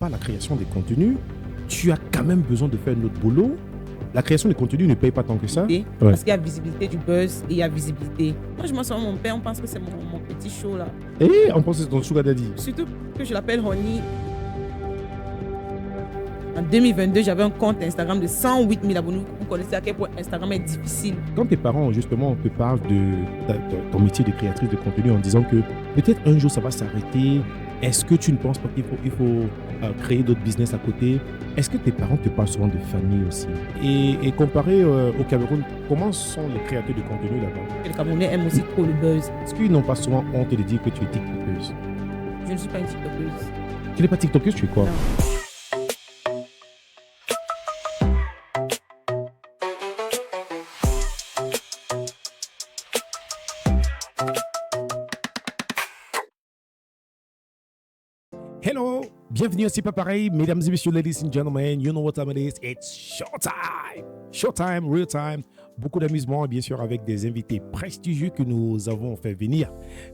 pas la création des contenus, tu as quand même besoin de faire notre boulot. La création de contenu ne paye pas tant que ça. Parce qu'il y a visibilité du buzz et il y a visibilité. Moi, je m'en sors mon père, on pense que c'est mon petit show là. Et on pense que c'est ton sugar daddy. Surtout que je l'appelle Honey. En 2022, j'avais un compte Instagram de 108 000 abonnés. Vous connaissez à quel point Instagram est difficile. Quand tes parents, justement, te parlent de ton métier de créatrice de contenu en disant que peut-être un jour ça va s'arrêter, est-ce que tu ne penses pas qu'il faut créer d'autres business à côté? Est-ce que tes parents te parlent souvent de famille aussi? Et comparé au Cameroun, comment sont les créateurs de contenu là-bas? Les Camerounais aiment aussi trop le buzz. Est-ce qu'ils n'ont pas souvent honte de dire que tu es tiktokeuse? Je ne suis pas une tiktokeuse. Tu n'es pas tiktokeuse, tu es quoi? Non. Hello, bienvenue à C'est pas pareil, mesdames et messieurs, ladies and gentlemen, you know what time it is, it's showtime! Showtime, real time, beaucoup d'amusement, bien sûr, avec des invités prestigieux que nous avons fait venir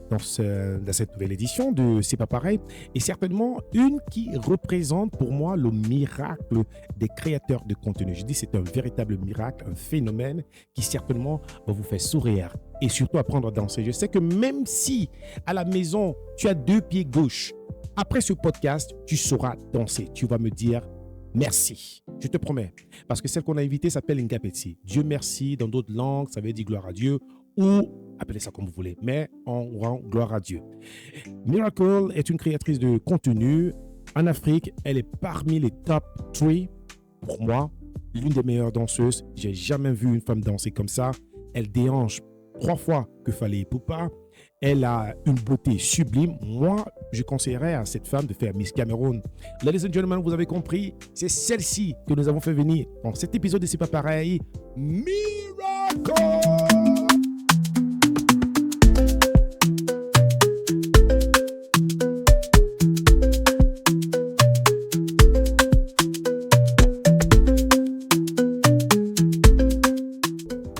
dans cette nouvelle édition de C'est pas pareil, et certainement une qui représente pour moi le miracle des créateurs de contenu. Je dis c'est un véritable miracle, un phénomène qui certainement va vous faire sourire et surtout apprendre à danser. Je sais que même si à la maison, tu as deux pieds gauche, après ce podcast, tu sauras danser. Tu vas me dire merci. Je te promets. Parce que celle qu'on a invitée s'appelle Ngapetsi. Dieu merci, dans d'autres langues, ça veut dire gloire à Dieu ou appelez ça comme vous voulez, mais on rend gloire à Dieu. Miracle est une créatrice de contenu. En Afrique, elle est parmi les top 3. Pour moi, l'une des meilleures danseuses. J'ai jamais vu une femme danser comme ça. Elle déhanche 3 fois que Fally Ipupa. Elle a une beauté sublime. Moi, je conseillerais à cette femme de faire Miss Cameroun. Ladies and gentlemen, vous avez compris, c'est celle-ci que nous avons fait venir dans cet épisode de C'est pas pareil. Miracle!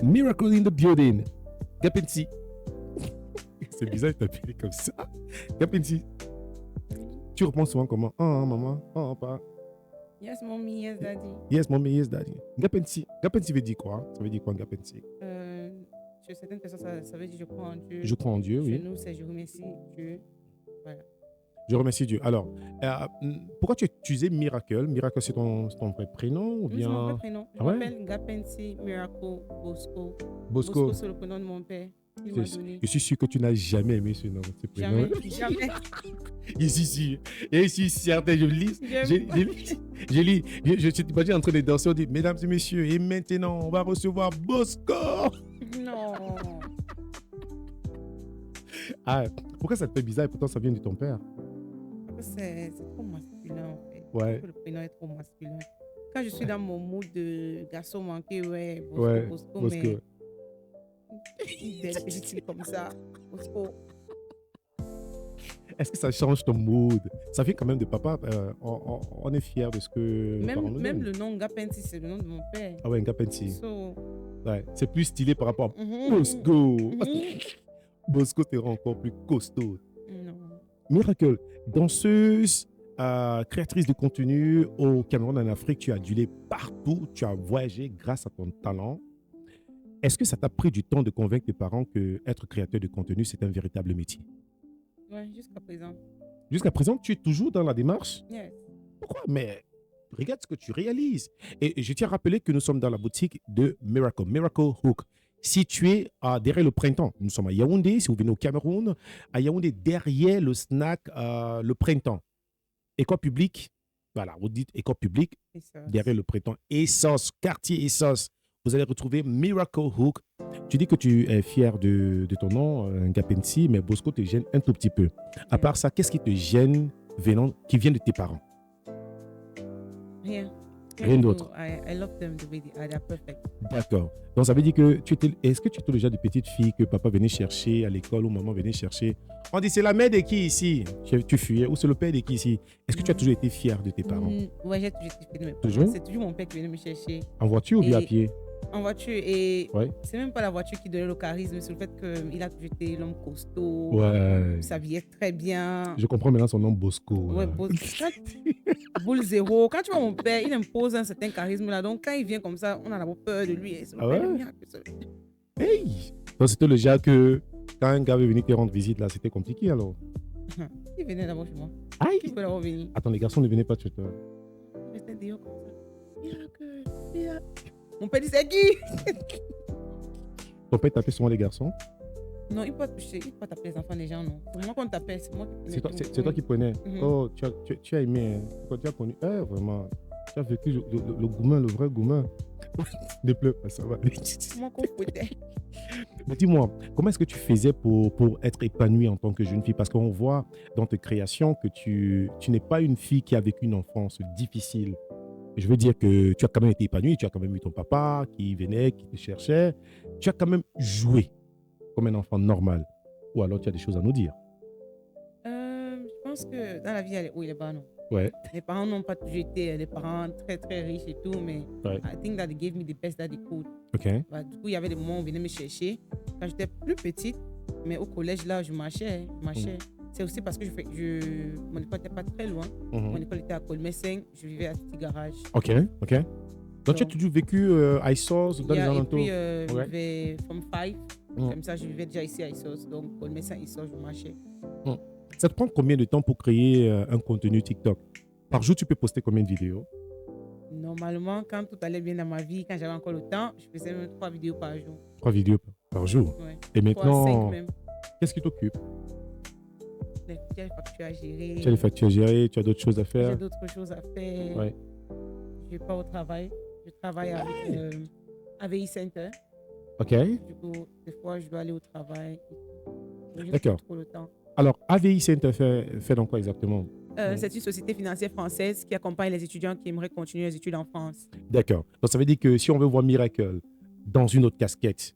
Miracle in the building. Ngapetsi. C'est bizarre de t'appeler comme ça. Ngapetsi, tu reprends souvent comment? Oh, maman, oh, papa. Yes, mommy, yes, daddy. Yes, mommy, yes, daddy. Ngapetsi veut dire quoi? Ça veut dire quoi, Ngapetsi? Chez certaines personnes, ça veut dire je crois en Dieu. Je crois en Dieu, oui. Chez nous, c'est je remercie Dieu. Voilà. Je remercie Dieu. Alors, pourquoi tu as utilisé Miracle? Miracle, c'est ton vrai prénom ou bien... Oui, c'est mon vrai prénom. Je m'appelle Ngapetsi Miracle Bosco. Bosco, c'est le prénom de mon père. Je suis sûr que tu n'as jamais aimé ce nom, ce prénom. Jamais. Je suis sûr. Et je suis certain, je t'imagine en train de danser, on dit, mesdames et messieurs, et maintenant, on va recevoir Bosco. Non. Ah, pourquoi ça te fait bizarre et pourtant ça vient de ton père? C'est trop masculin en fait. Ouais. Le prénom est trop masculin. Quand je suis dans mon mood de garçon manqué, Bosco, mais... Des petites filles comme ça. Bosco. Est-ce que ça change ton mood? Ça vient quand même de papa. On est fiers de ce que... Même le nom Ngapetsi, c'est le nom de mon père. Ah ouais, Ngapetsi. So... Ouais, c'est plus stylé par rapport à Bosco. Bosco te rend encore plus costaud. Non. Miracle, danseuse, créatrice de contenu au Cameroun, en Afrique, tu as adulé partout, tu as voyagé grâce à ton talent. Est-ce que ça t'a pris du temps de convaincre tes parents que être créateur de contenu, c'est un véritable métier? Oui, jusqu'à présent. Jusqu'à présent, tu es toujours dans la démarche? Yes. Pourquoi? Mais regarde ce que tu réalises. Et je tiens à rappeler que nous sommes dans la boutique de Miracle Hook, située derrière le printemps. Nous sommes à Yaoundé, si vous venez au Cameroun, à Yaoundé, derrière le snack le printemps. École publique, voilà, vous dites école publique, derrière le printemps. Essos, quartier Essos. Vous allez retrouver Miracle Hook. Tu dis que tu es fier de ton nom, Ngapetsi, mais Bosco te gêne un tout petit peu. À part ça, qu'est-ce qui te gêne qui vient de tes parents? Rien d'autre. I love them the way they are. They're perfect. D'accord. Donc ça veut dire que est-ce que tu étais déjà de petite fille que papa venait chercher à l'école ou maman venait chercher? On dit c'est la mère de qui ici? Tu fuyais. Ou c'est le père de qui ici? Est-ce que tu as toujours été fier de tes parents? Oui, j'ai toujours été fier de mes parents. Toujours? C'est toujours mon père qui venait me chercher. En voiture ou bien à pied? En voiture. Et Ouais. c'est même pas la voiture qui donnait le charisme, c'est le fait qu'il a toujours été l'homme costaud. Ouais. Il s'habillait très bien. Je comprends maintenant son nom Bosco. Ouais, boule zéro. Quand tu vois mon père, il impose un certain charisme là. Donc quand il vient comme ça, on a d'abord peur de lui. Et c'est le Ah père ouais? de miracle. Hey! Donc, c'était le genre que quand un gars veut venir te rendre visite, là, c'était compliqué alors. Il venait d'abord chez moi. Aïe! Qui peut d'abord venir? Attends, les garçons ne venaient pas chez toi. Il restait dehors comme ça. Miracle, miracle. Mon père dit c'est qui? Ton père tapait souvent les garçons. Non, il peut pas toucher, il peut pas taper les enfants des gens, non. C'est moi qu'on tapait, c'est moi qui prenais C'est tout. toi qui prenais. Mhm. Oh, tu as aimé. Hein. Quand tu as connu. Vraiment. Tu as vécu le goumin, le vrai goumin. Ne pleure pas, ça va. C'est moi qu'on fouettait. Mais dis-moi, comment est-ce que tu faisais pour être épanouie en tant que jeune fille? Parce qu'on voit dans tes créations que tu n'es pas une fille qui a vécu une enfance difficile. Je veux dire que tu as quand même été épanouie, tu as quand même eu ton papa qui venait, qui te cherchait. Tu as quand même joué comme un enfant normal. Ou alors tu as des choses à nous dire. Je pense que dans la vie, il y a les hauts et les bas, non. Ouais. Mes parents n'ont pas toujours été des parents très très riches et tout, mais Ouais. I think that they gave me the best that they could. OK. Bah, du coup, il y avait des moments où on venait me chercher. Quand j'étais plus petite, mais au collège, là, je marchais. C'est aussi parce que mon école n'était pas très loin. Mon école était à Colmessing. Je vivais à Petit Garage. OK. OK. Donc, tu as toujours vécu à Issos, dans les Et alentours? puis, je vivais from 5. Mm. Comme ça, je vivais déjà ici à Issos. Donc, Colmessing, Issos, je marchais. Ça te prend combien de temps pour créer un contenu TikTok? Par jour, tu peux poster combien de vidéos? Normalement, quand tout allait bien dans ma vie, quand j'avais encore le temps, je faisais même 3 vidéos par jour. 3 vidéos par jour. Ouais. Et 3 à 5 maintenant, même. qu'est-ce qui t'occupe? Il y a les factures à gérer. Tu as les factures à gérer, tu as d'autres choses à J'ai faire? d'autres choses à faire. Ouais. Je ne vais pas au travail. Je travaille avec AVI Center. OK. Du coup, des fois, je dois aller au travail. Je n'ai pas D'accord. trop le temps. Alors, AVI Center fait dans quoi exactement? C'est une société financière française qui accompagne les étudiants qui aimeraient continuer les études en France. D'accord. Donc, ça veut dire que si on veut voir Miracle dans une autre casquette,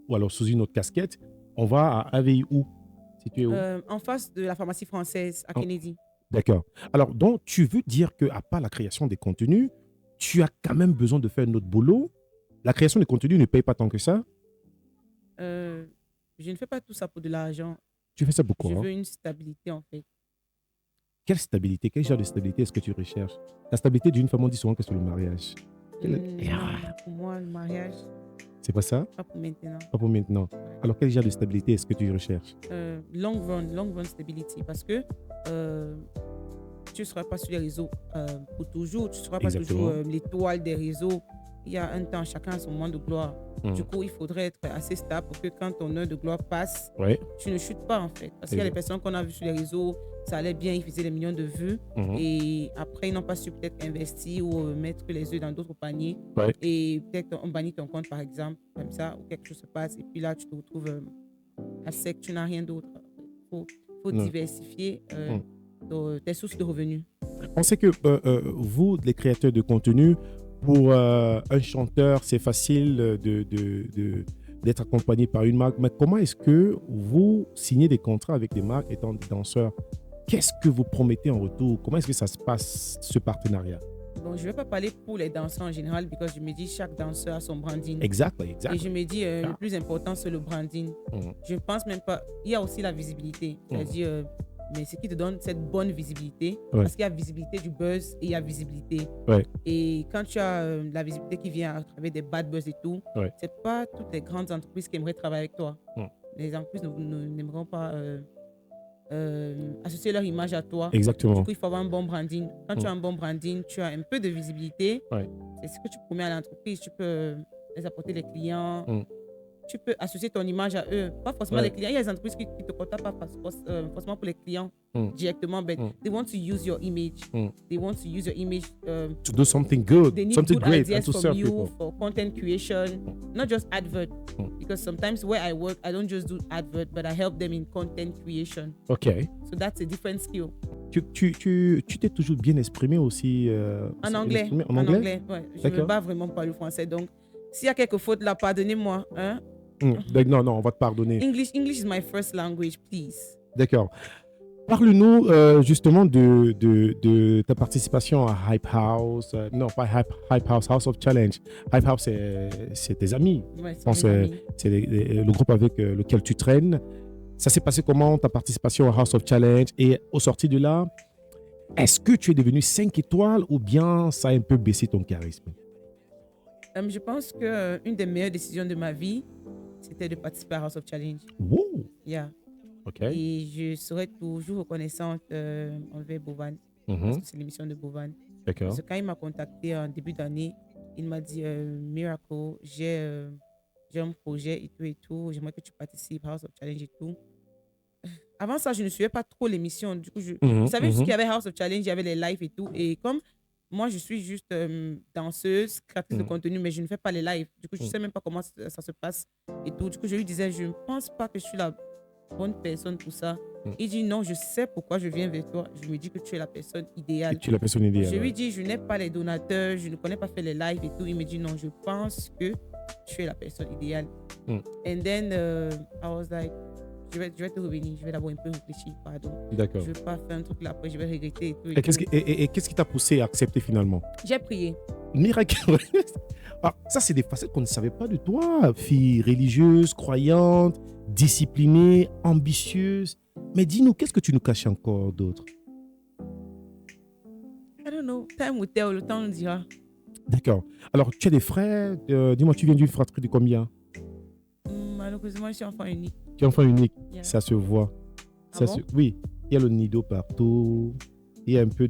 ou alors sous une autre casquette, on va à AVI où? Situé où? En face de la pharmacie française à Oh. Kennedy. D'accord. Alors, donc, tu veux dire qu'à part la création des contenus, tu as quand même besoin de faire notre boulot? La création des contenus ne paye pas tant que ça? Je ne fais pas tout ça pour de l'argent. Tu fais ça beaucoup, Je hein? veux une stabilité, en fait. Quelle stabilité? Quel genre de stabilité est-ce que tu recherches? La stabilité d'une femme, on dit souvent que c'est le mariage. Non, pour moi, le mariage, C'est pas ça? pas pour maintenant. Pas pour maintenant. Alors, quel genre de stabilité est-ce que tu recherches? Long run stability. Parce que tu ne seras pas sur les réseaux pour toujours. Tu ne seras pas toujours l'étoile des réseaux. Il y a un temps, chacun a son moment de gloire. Du coup, il faudrait être assez stable pour que quand ton heure de gloire passe, tu ne chutes pas, en fait. Parce qu'il y a des personnes qu'on a vues sur les réseaux, ça allait bien, ils faisaient des millions de vues. Et après, ils n'ont pas su peut-être investir ou mettre les œufs dans d'autres paniers. Et peut-être on bannit ton compte, par exemple, comme ça, ou quelque chose se passe. Et puis là, tu te retrouves à sec, tu n'as rien d'autre. Il faut diversifier tes sources de revenus. On sait que vous, les créateurs de contenu, pour un chanteur, c'est facile d'être accompagné par une marque. Mais comment est-ce que vous signez des contrats avec des marques étant des danseurs? Qu'est-ce que vous promettez en retour? Comment est-ce que ça se passe, ce partenariat? Bon, je ne vais pas parler pour les danseurs en général, parce que je me dis chaque danseur a son branding. Exactement. Et je me dis le plus important, c'est le branding. Je ne pense même pas. Il y a aussi la visibilité. C'est-à-dire, mais ce qui te donne cette bonne visibilité, parce qu'il y a visibilité du buzz et il y a visibilité. Et quand tu as la visibilité qui vient à travers des bad buzz et tout, c'est pas toutes les grandes entreprises qui aimeraient travailler avec toi. Les entreprises n'aimeront pas associer leur image à toi. Exactement. Du coup, il faut avoir un bon branding. Quand tu as un bon branding, tu as un peu de visibilité. C'est ce que tu promets à l'entreprise. Tu peux les apporter les clients. Tu peux associer ton image à eux. Pas forcément les clients. Il y a des entreprises qui ne te contactent pas forcément pour les clients directement. But they want to use your image. They want to use your image to do something good, they need something good great, ideas and to from serve you people. for content creation, not just advert. Because sometimes where I work, I don't just do advert, but I help them in content creation. OK. So that's a different skill. Tu t'es toujours bien exprimé aussi en anglais. En anglais? Ouais. Je ne veux pas vraiment parler le français. Donc, s'il y a quelques fautes là, pardonnez-moi. Hein? Non, on va te pardonner. English is my first language, please. D'accord. Parle-nous justement de ta participation à Hype House. Non, pas Hype House, House of Challenge. Hype House, c'est tes amis. Ouais, Je pense que c'est le groupe avec lequel tu traînes. Ça s'est passé comment, ta participation à House of Challenge? Et au sorti de là, est-ce que tu es devenu 5 étoiles ou bien ça a un peu baissé ton charisme? Je pense qu'une des meilleures décisions de ma vie, c'était de participer à House of Challenge. Wow. Yeah. OK. Et je serai toujours reconnaissante envers Bovan, parce que c'est l'émission de Bovan. D'accord. Parce que quand il m'a contacté en début d'année, il m'a dit Miracle, j'ai un projet et tout, j'aimerais que tu participes à House of Challenge et tout. Avant ça, je ne suivais pas trop l'émission. Du coup, je savais juste qu'il y avait House of Challenge, il y avait les lives et tout. Et comme moi, je suis juste danseuse, créatrice de contenu, mais je ne fais pas les lives. Du coup, je ne sais même pas comment ça se passe et tout. Du coup, je lui disais, je ne pense pas que je suis la bonne personne pour ça. Il dit, non, je sais pourquoi je viens vers toi. Je me dis que tu es la personne idéale. Et tu es la personne idéale. Je lui dis, je n'ai pas les donateurs, je ne connais pas faire les lives et tout. Il me dit, non, je pense que tu es la personne idéale. And then, I was like, je vais te revenir, je vais d'abord un peu réfléchir, pardon. D'accord. Je ne vais pas faire un truc là, après je vais regretter et tout. Et qu'est-ce qui t'a poussé à accepter finalement? J'ai prié. Miracle. Ah, ça, c'est des facettes qu'on ne savait pas de toi. Fille religieuse, croyante, disciplinée, ambitieuse. Mais dis-nous, qu'est-ce que tu nous caches encore d'autre? I don't know. Time will tell, le temps nous dira. D'accord. Alors, tu as des frères. Dis-moi, tu viens d'une fratrie de combien? Malheureusement, je suis enfant unique. Tu es enfant unique. Yeah. Ça se voit. Ah bon? Oui, il y a le nido partout. Il y a un peu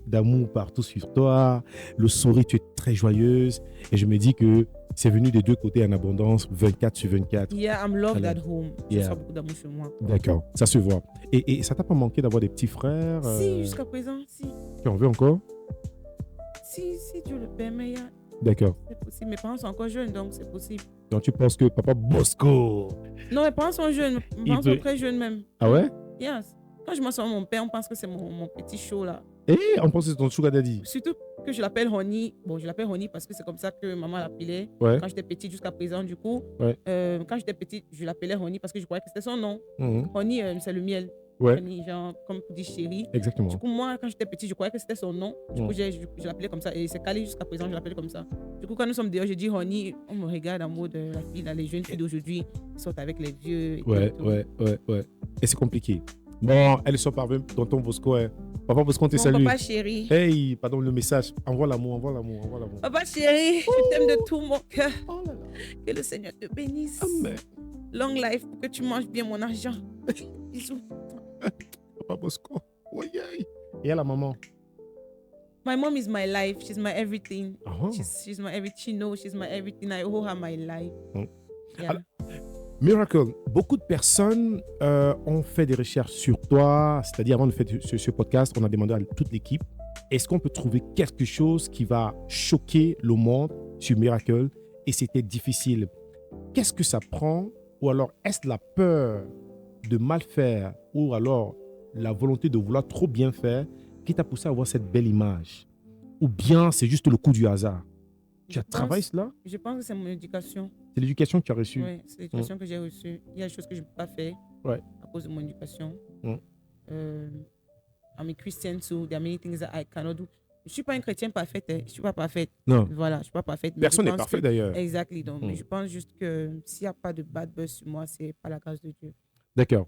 d'amour partout sur toi. Le sourire, tu es très joyeuse. Et je me dis que c'est venu des deux côtés en abondance, 24 sur 24. Yeah, I'm loved Alors, at home. yeah. Je sens beaucoup d'amour chez moi. D'accord, ça se voit. Et ça t'a pas manqué d'avoir des petits frères? Si, jusqu'à présent, si. Tu en veux encore? Si Dieu le permet, yeah, D'accord. c'est possible. Mes parents sont encore jeunes, donc c'est possible. Donc tu penses que papa Bosco... Non, mes parents sont jeunes. Mes parents sont très jeunes même. Ah ouais? Yes. Quand je mentionne mon père, on pense que c'est mon petit show là. Et on pense que c'est ton sugar daddy. Surtout que je l'appelle Honey. Bon, je l'appelle Honey parce que c'est comme ça que maman l'appelait Ouais. quand j'étais petite jusqu'à présent. Du coup, Ouais. quand j'étais petite, je l'appelais Honey parce que je croyais que c'était son nom. Mhm. Honey, c'est le miel. Ouais, Honey, genre, comme tu dis chérie. exactement. Du coup, moi, quand j'étais petite, je croyais que c'était son nom. Du coup, je l'appelais comme ça. Et c'est calé jusqu'à présent, je l'appelais comme ça. Du coup, quand nous sommes dehors, je dis Honey. On me regarde en mode la fille, là, les jeunes filles d'aujourd'hui, ils sortent avec les vieux. Et Ouais, tout. ouais. Et c'est compliqué. Bon, elles sont parvenues dans ton Bosco. Hein. Papa Bosco, on te Mon salue. papa chéri. Hey, pardon le message. Envoie l'amour. Papa chéri, je t'aime de tout mon cœur. Oh là là. Que le Seigneur te bénisse. Amen. Long life pour que tu manges bien mon argent. Bisous. Papa Bosco. Ouais, yeah. Et à la maman. My mom is my life. She's my everything. Ah. She's my everything. She knows she's my everything. I owe her my life. Yeah. Alors, Miracle, beaucoup de personnes ont fait des recherches sur toi, c'est-à-dire avant de faire ce podcast, on a demandé à toute l'équipe, est-ce qu'on peut trouver quelque chose qui va choquer le monde sur Miracle? Et c'était difficile. Qu'est-ce que ça prend? Ou alors, est-ce la peur de mal faire ou alors la volonté de vouloir trop bien faire qui t'a poussé à avoir cette belle image? Ou bien c'est juste le coup du hasard? Tu as travaillé cela? Je pense que c'est mon éducation. C'est l'éducation que tu as reçue? Oui, c'est l'éducation que j'ai reçue. Il y a des choses que je ne peux pas faire à cause de mon éducation. I'm a Christian too. There are many things that I cannot do. Je ne suis pas un chrétien parfait. Je ne suis pas parfaite. Non. Voilà, je ne suis pas parfaite. Personne n'est parfait d'ailleurs. Exactement. Donc, mais je pense juste que s'il n'y a pas de bad buzz sur moi, ce n'est pas la grâce de Dieu. D'accord.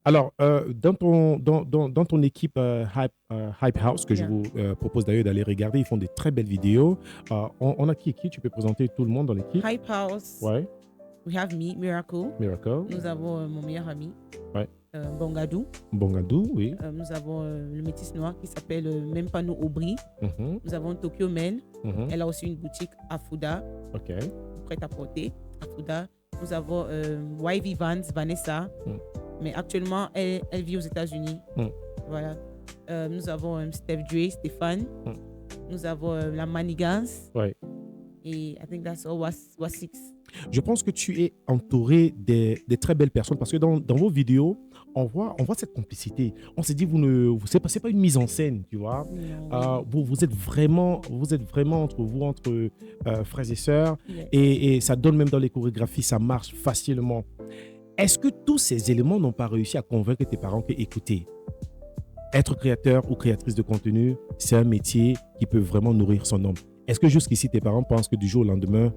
Alors, dans ton équipe Hype House, que je vous propose d'ailleurs d'aller regarder, ils font des très belles vidéos. On a qui? Tu peux présenter tout le monde dans l'équipe? Hype House. Ouais. We have me, Miracle. Miracle. Nous avons mon meilleur ami, Ouais. Bongadou. Bongadou, oui. Nous avons le métis noir qui s'appelle Même pas nous Aubry. Nous avons Tokyo Men. Elle a aussi une boutique à Fouda, OK. prête à porter à Fouda. Nous avons YV Vans, Vanessa. Mais actuellement, elle vit aux États-Unis. Voilà. Nous avons Steph Dre, Stéphane. Nous avons la Manigance. Ouais. Et I think that's all, was six. Je pense que tu es entouré des très belles personnes parce que dans vos vidéos, on voit cette complicité. On s'est dit, c'est pas une mise en scène, tu vois. Vous êtes vraiment entre vous, entre frères et sœurs. Yeah. Et ça donne même dans les chorégraphies, ça marche facilement. Est-ce que tous ces éléments n'ont pas réussi à convaincre tes parents que, écoutez, être créateur ou créatrice de contenu, c'est un métier qui peut vraiment nourrir son homme? Est-ce que jusqu'ici, tes parents pensent que du jour au lendemain,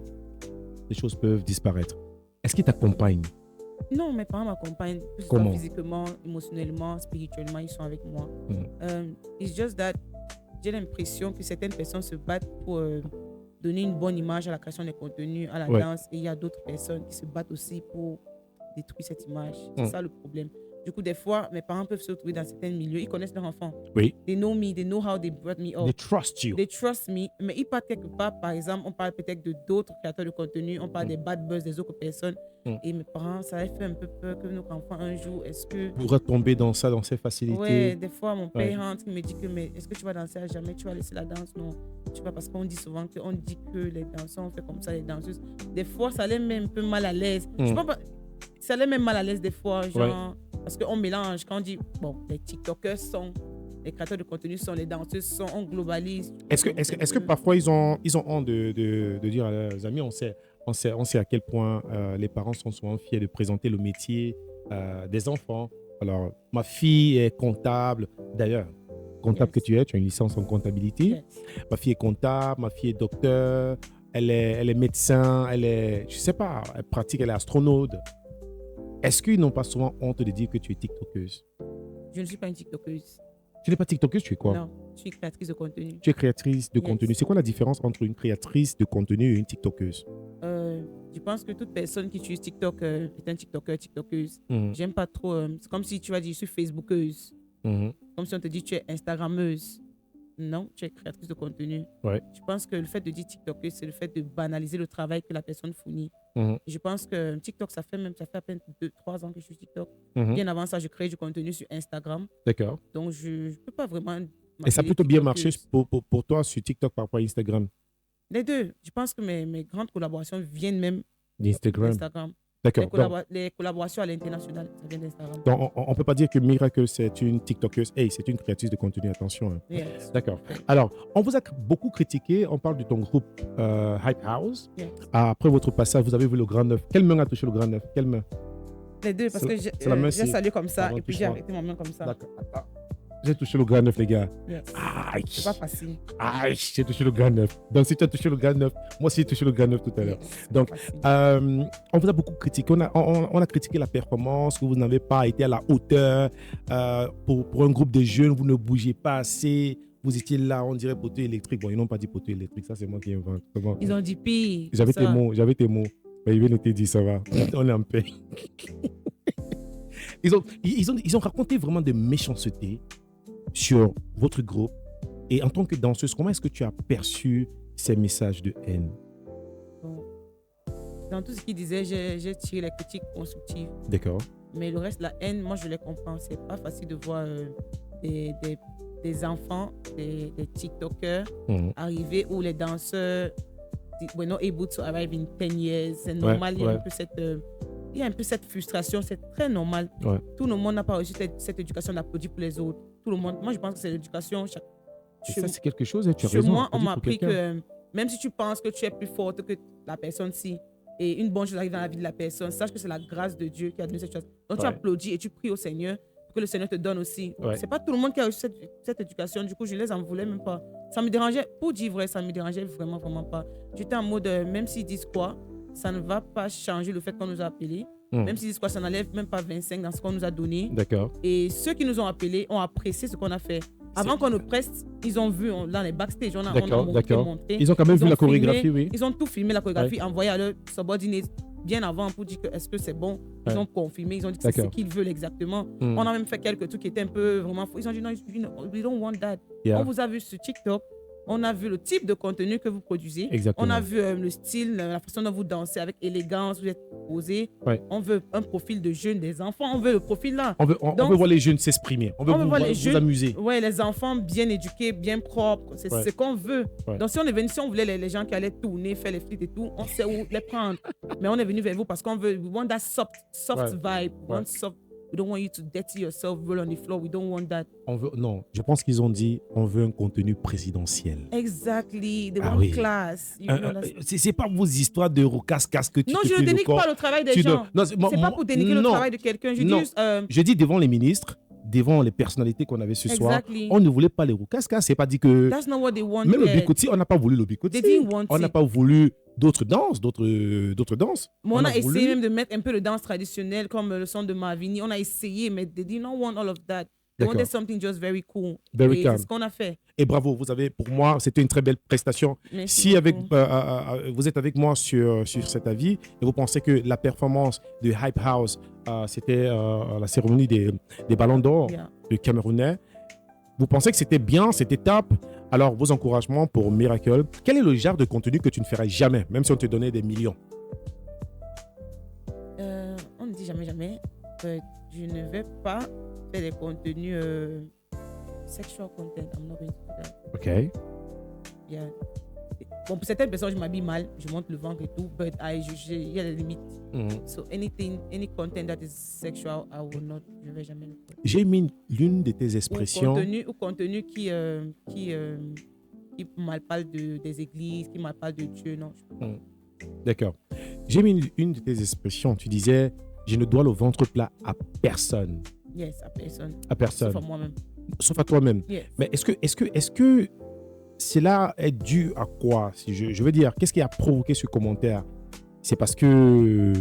les choses peuvent disparaître? Est-ce qu'ils t'accompagnent? Non, mes parents m'accompagnent, que ce soit Comment? physiquement, émotionnellement, spirituellement, ils sont avec moi. It's just that j'ai l'impression que certaines personnes se battent pour donner une bonne image à la création des contenus, à la Ouais. danse, et il y a d'autres personnes qui se battent aussi pour détruire cette image. C'est ça le problème. Du coup, des fois, mes parents peuvent se retrouver dans certains milieux, ils connaissent leur enfant. Oui. They know me, they know how they brought me up. They trust you. They trust me, mais ils partent quelque part, par exemple, on parle peut-être de d'autres créateurs de contenu, on parle des bad buzz des autres personnes, et mes parents, ça leur fait un peu peur que notre enfant, un jour, est-ce que... Pourra tomber dans ça, dans ces facilités. Ouais, des fois, mon Ouais. père rentre, il me dit que, mais est-ce que tu vas danser à jamais, tu vas laisser la danse? Non, tu vas, parce qu'on dit souvent qu'on dit que les danseurs, on fait comme ça, les danseuses. Des fois, ça les met un peu mal à l'aise. Je pense pas, ça les met mal à l'aise des fois, genre, parce qu'on mélange, quand on dit, bon, les TikTokers sont, les créateurs de contenu sont, les danseuses sont, on globalise. Est-ce que parfois ils ont honte de dire à leurs amis, on sait à quel point les parents sont souvent fiers de présenter le métier des enfants. Alors, ma fille est comptable. D'ailleurs, comptable que tu as une licence en comptabilité. Yes. Ma fille est comptable, ma fille est docteur, elle est médecin, elle est, je sais pas, elle pratique, elle est astronaute. Est-ce qu'ils n'ont pas souvent honte de dire que tu es TikTokeuse? Je ne suis pas une TikTokeuse. Tu n'es pas TikTokeuse, tu es quoi? Non, je suis créatrice de contenu. Tu es créatrice de Yes. contenu. C'est quoi la différence entre une créatrice de contenu et une TikTokeuse? Je pense que toute personne qui utilise TikTok est un TikToker, TikTokeuse. Mhm. J'aime pas trop. C'est comme si tu vas dire je suis Facebookeuse. Mhm. Comme si on te dit tu es Instagrammeuse. Non, tu es créatrice de contenu. Ouais. Je pense que le fait de dire TikTokeuse, c'est le fait de banaliser le travail que la personne fournit. Mhm. Et je pense que TikTok, ça fait à peine 2-3 ans que je suis TikTok. Mhm. Bien avant ça, je crée du contenu sur Instagram. D'accord. Donc, je ne peux pas vraiment. Et ça a m'appeler plutôt bien marché TikTokeuse. pour toi sur TikTok par rapport à Instagram? Les deux. Je pense que mes grandes collaborations viennent même D'Instagram. d'Instagram. D'accord. Les collaborations à l'international, ça vient d'Instagram. Donc, on ne peut pas dire que Miracle, c'est une TikTokeuse. Hey, c'est une créatrice de contenu, attention. Hein. Yes. D'accord. Alors, on vous a beaucoup critiqué. On parle de ton groupe Hype House. Yes. Après votre passage, vous avez vu le Grand Neuf. Quelle main a touché le Grand Neuf? Quelle main? Les deux, parce que c'est la main, j'ai c'est- salué comme ça Pardon, et puis touche j'ai pas. arrêté ma main comme ça. D'accord. Attends. J'ai touché le Grand Neuf, les gars. Yes. Aïe. C'est pas facile. Aïe, j'ai touché le Grand Neuf. Donc, si tu as touché le Grand Neuf, moi aussi, j'ai touché le Grand Neuf tout à l'heure. Yes, c'est Donc, pas facile. on vous a beaucoup critiqué. On a critiqué la performance, que vous n'avez pas été à la hauteur. Pour un groupe de jeunes, vous ne bougez pas assez. Vous étiez là, on dirait poteau électrique. Bon, ils n'ont pas dit poteau électrique, ça c'est moi qui invente. Comment? Ils ont dit pire. J'avais c'est ça. tes mots. Mais ils viennent de te dire, ça va. On est en paix. Ils ont raconté vraiment de méchanceté sur votre groupe. Et en tant que danseuse, comment est-ce que tu as perçu ces messages de haine? Bon. Dans tout ce qu'ils disaient, j'ai tiré les critiques constructives. D'accord. Mais le reste, la haine, moi, je les comprends. C'est pas facile de voir des enfants, des TikTokers Mhm. arriver où les danseurs, we're not able to arrive in 10 years. C'est normal, ouais. il y a un peu cette frustration, c'est très normal. Ouais. Tout le monde n'a pas reçu cette éducation d'applaudir pour les autres. Tout le monde, moi, je pense que c'est l'éducation. Et ça, c'est quelque chose, hein, tu as Chez raison. moi, on Applaudis m'a pour appris quelqu'un. que même si tu penses que tu es plus forte que la personne-ci, et une bonne chose arrive dans la vie de la personne, sache que c'est la grâce de Dieu qui a donné cette chose. Donc tu Ouais. applaudis et tu pries au Seigneur pour que le Seigneur te donne aussi. Ouais. C'est pas tout le monde qui a reçu cette éducation. Du coup, je les en voulais même pas. Ça me dérangeait, pour dire vrai, ça me dérangeait vraiment, vraiment pas. J'étais en mode, même s'ils disent quoi, ça ne va pas changer le fait qu'on nous a appelés. Même s'ils disent quoi, ça n'enlève même pas 25 dans ce qu'on nous a donné. D'accord. Et ceux qui nous ont appelés ont apprécié ce qu'on a fait. Avant qu'on nous preste, ils ont vu dans les backstage, on a montré. Ils ont quand même vu la filmé, chorégraphie, oui. Ils ont tout filmé, la chorégraphie, envoyé à leurs subordinés bien avant pour dire que est-ce que c'est bon. Ils Ouais. ont confirmé, ils ont dit que c'est ce D'accord. qu'ils veulent exactement. On a même fait quelques trucs qui étaient un peu vraiment faux. Ils ont dit non, we don't want that. Yeah. On vous a vu sur TikTok. On a vu le type de contenu que vous produisez. Exactement. On a vu le style, la façon dont vous dansez avec élégance, vous êtes posé. Ouais. On veut un profil de jeunes, des enfants. On veut le profil là. On veut Donc, voir les jeunes s'exprimer. On veut voir les vous jeunes, amuser. Ouais, les enfants bien éduqués, bien propres. C'est Ouais. ce qu'on veut. Ouais. Donc, si on est venu, si on voulait les gens qui allaient tourner, faire les flits et tout, on sait où les prendre. Mais on est venu vers vous parce qu'on veut, we want that soft Ouais. vibe, we Ouais. want soft We don't want you to dirty yourself, roll on the floor. We don't want that. Non, je pense qu'ils ont dit on veut un contenu présidentiel. Exactly. They want class. C'est pas vos histoires de casse-casse que tu Non, je ne dénigre pas le travail des gens. C'est pas pour dénigrer le travail de quelqu'un. Je dis devant les ministres, devant les personnalités qu'on avait ce soir, on ne voulait pas les roucas-cas. C'est pas dit que... That's not what they wanted. Même le bikoti, on n'a pas voulu le bikoti. On n'a pas voulu d'autres danses. Mais on a essayé même de mettre un peu de danse traditionnelle comme le son de Mavini. On a essayé, mais they did not want all of that. They wanted something just very cool. Very calm. C'est ce qu'on a fait. Et bravo, pour moi, c'était une très belle prestation. Merci si vous êtes avec moi sur cet avis et vous pensez que la performance de Hype House, c'était la cérémonie des ballons d'or du Camerounais, vous pensez que c'était bien, c'était top, alors vos encouragements pour Miracle. Quel est le genre de contenu que tu ne ferais jamais, même si on te donnait des millions? On ne dit jamais. Je ne vais pas faire des contenus sexual content. I'm not going to do that. OK. Yeah. Bon, pour certaines personnes, je m'habille mal, je monte le ventre et tout, but il y a des limites. So any content that is sexual, I will not, je ne vais jamais le faire. J'ai mis l'une de tes expressions. Ou contenu qui mal parle des églises, qui mal parle de Dieu, non. D'accord. J'ai mis une de tes expressions. Tu disais, je ne dois le ventre plat à personne. Yes, à personne. À personne. Sauf à moi-même. Sauf à toi-même. Yes. Mais est-ce que cela est dû à quoi? Je veux dire, qu'est-ce qui a provoqué ce commentaire? C'est parce que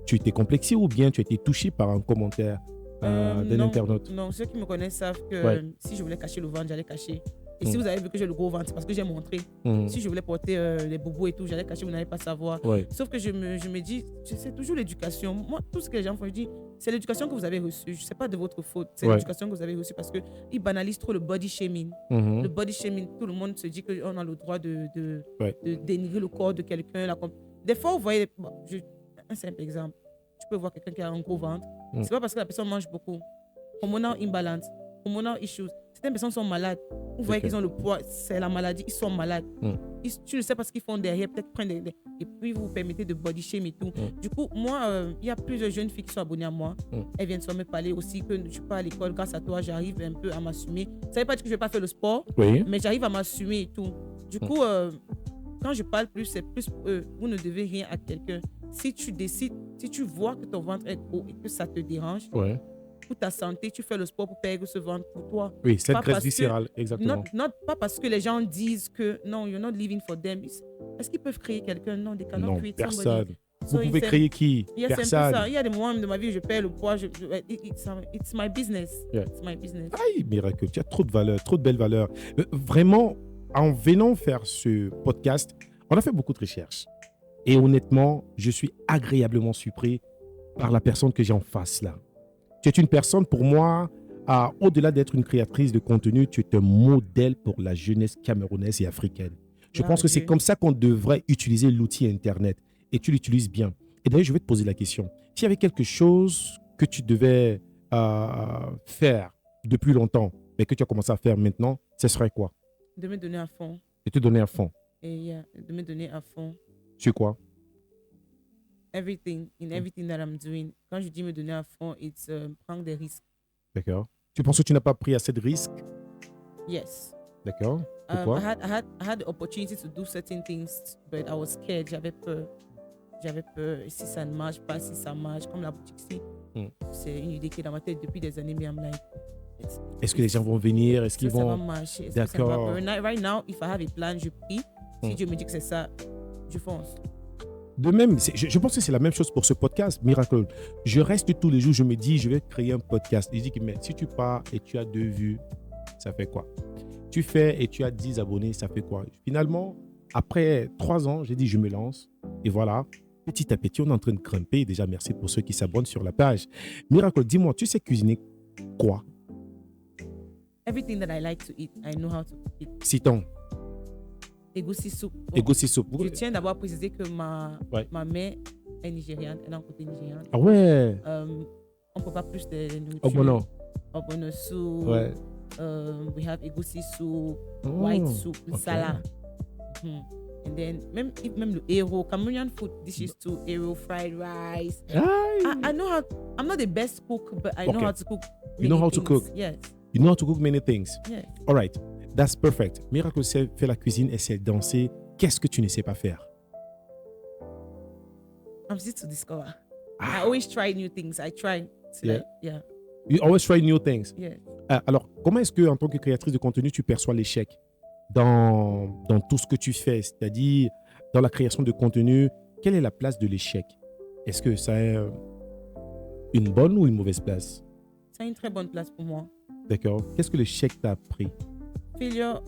tu étais complexé ou bien tu as été touché par un commentaire d'un internaute? Non, ceux qui me connaissent savent que si je voulais cacher le ventre, j'allais cacher. Et si vous avez vu que j'ai le gros ventre, c'est parce que j'ai montré. Si je voulais porter les bobos et tout, j'allais cacher, vous n'allez pas savoir. Sauf que je me dis, c'est toujours l'éducation. Moi, tout ce que les gens font, je dis, c'est l'éducation que vous avez reçue. Ce n'est pas de votre faute. C'est l'éducation que vous avez reçue parce qu'ils banalisent trop le body shaming. Le body shaming, tout le monde se dit qu'on a le droit de dénigrer le corps de quelqu'un. Des fois, vous voyez, un simple exemple. Tu peux voir quelqu'un qui a un gros ventre. C'est pas parce que la personne mange beaucoup. Hormonal imbalance, hormonal issues. Certaines personnes sont malades. Vous voyez qu'ils ont le poids, c'est la maladie, ils sont malades. Tu ne sais pas ce qu'ils font derrière, peut-être prendre et puis vous permettez de body shame et tout. Du coup, moi, il y a plusieurs jeunes filles qui sont abonnées à moi. Elles viennent sur me parler aussi que je ne suis pas à l'école. Grâce à toi, j'arrive un peu à m'assumer. Ça ne veut pas dire que je ne vais pas faire le sport, mais j'arrive à m'assumer et tout. Du coup, quand je parle plus, c'est plus vous ne devez rien à quelqu'un. Si tu décides, si tu vois que ton ventre est gros et que ça te dérange, pour ta santé, tu fais le sport pour perdre ce ventre pour toi. Oui, cette graisse viscérale, exactement. Pas parce que les gens disent que non, you're not living for them. Est-ce qu'ils peuvent créer quelqu'un? Non, they cannot create personne. somebody. Vous pouvez créer qui? Personne. Il y a des moments de ma vie où je perds le poids. It's my business. It's my business. Aïe, Miracle, tu as trop de valeur, trop de belles valeurs. Vraiment, en venant faire ce podcast, on a fait beaucoup de recherches. Et honnêtement, je suis agréablement surpris par la personne que j'ai en face là. Tu es une personne, pour moi, au-delà d'être une créatrice de contenu, tu es un modèle pour la jeunesse camerounaise et africaine. Je pense que c'est comme ça qu'on devrait utiliser l'outil Internet. Et tu l'utilises bien. Et d'ailleurs, je vais te poser la question. S'il y avait quelque chose que tu devais faire depuis longtemps, mais que tu as commencé à faire maintenant, ce serait quoi? De me donner à fond. De te donner à fond. Et de me donner à fond. Sur quoi? Everything that I'm doing. Quand je dis me donner à fond, it's prendre des risques. D'accord. Tu penses que tu n'as pas pris assez de risques? Yes. D'accord. Pourquoi? I had the opportunity to do certain things, but I was scared. J'avais peur. Si ça ne marche pas, si ça marche, comme la boutique-ci. C'est une idée qui est dans ma tête depuis des années, mais I'm like, est-ce que les gens vont venir? Est-ce qu'ils vont... Ça va marcher? D'accord. Right now, if I have a plan, je prie. Si Dieu me dit que c'est ça, je fonce. De même, je pense que c'est la même chose pour ce podcast, Miracle. Je reste tous les jours, je me dis, je vais créer un podcast. Je dis que mais si tu pars et tu as 2 vues, ça fait quoi? Tu fais et tu as 10 abonnés, ça fait quoi? Finalement, après 3 ans, j'ai dit, je me lance. Et voilà, petit à petit, on est en train de grimper. Déjà, merci pour ceux qui s'abonnent sur la page. Miracle, dis-moi, tu sais cuisiner quoi? Everything that I like to eat, I know how to eat. Citons. Egusi soup. Egusi soup. Je tiens d'abord à préciser que ma mère est nigériane, elle est en côté nigériane. Ah ouais. On ne peut pas plus de nourriture. Ogbono. Ogbono soup. Ouais. We have egusi soup, white soup, salad. And And then, même le héros, Cameroonian food dishes too, héros, fried rice. Ah, I know how, I'm not the best cook, but I know Okay. how to cook. You know many how to things. cook? Yes, you know how to cook many things. yes. All right, that's perfect. Miracle fait la cuisine, elle sait danser. Qu'est-ce que tu ne sais pas faire? I'm still to discover. Ah. I always try new things. I try. To Yeah. like, yeah, You always try new things. yeah. Alors, comment est-ce que, en tant que créatrice de contenu, tu perçois l'échec dans tout ce que tu fais? C'est-à-dire, dans la création de contenu, quelle est la place de l'échec? Est-ce que ça est une bonne ou une mauvaise place? C'est une très bonne place pour moi. D'accord. Qu'est-ce que l'échec t'a appris? Failure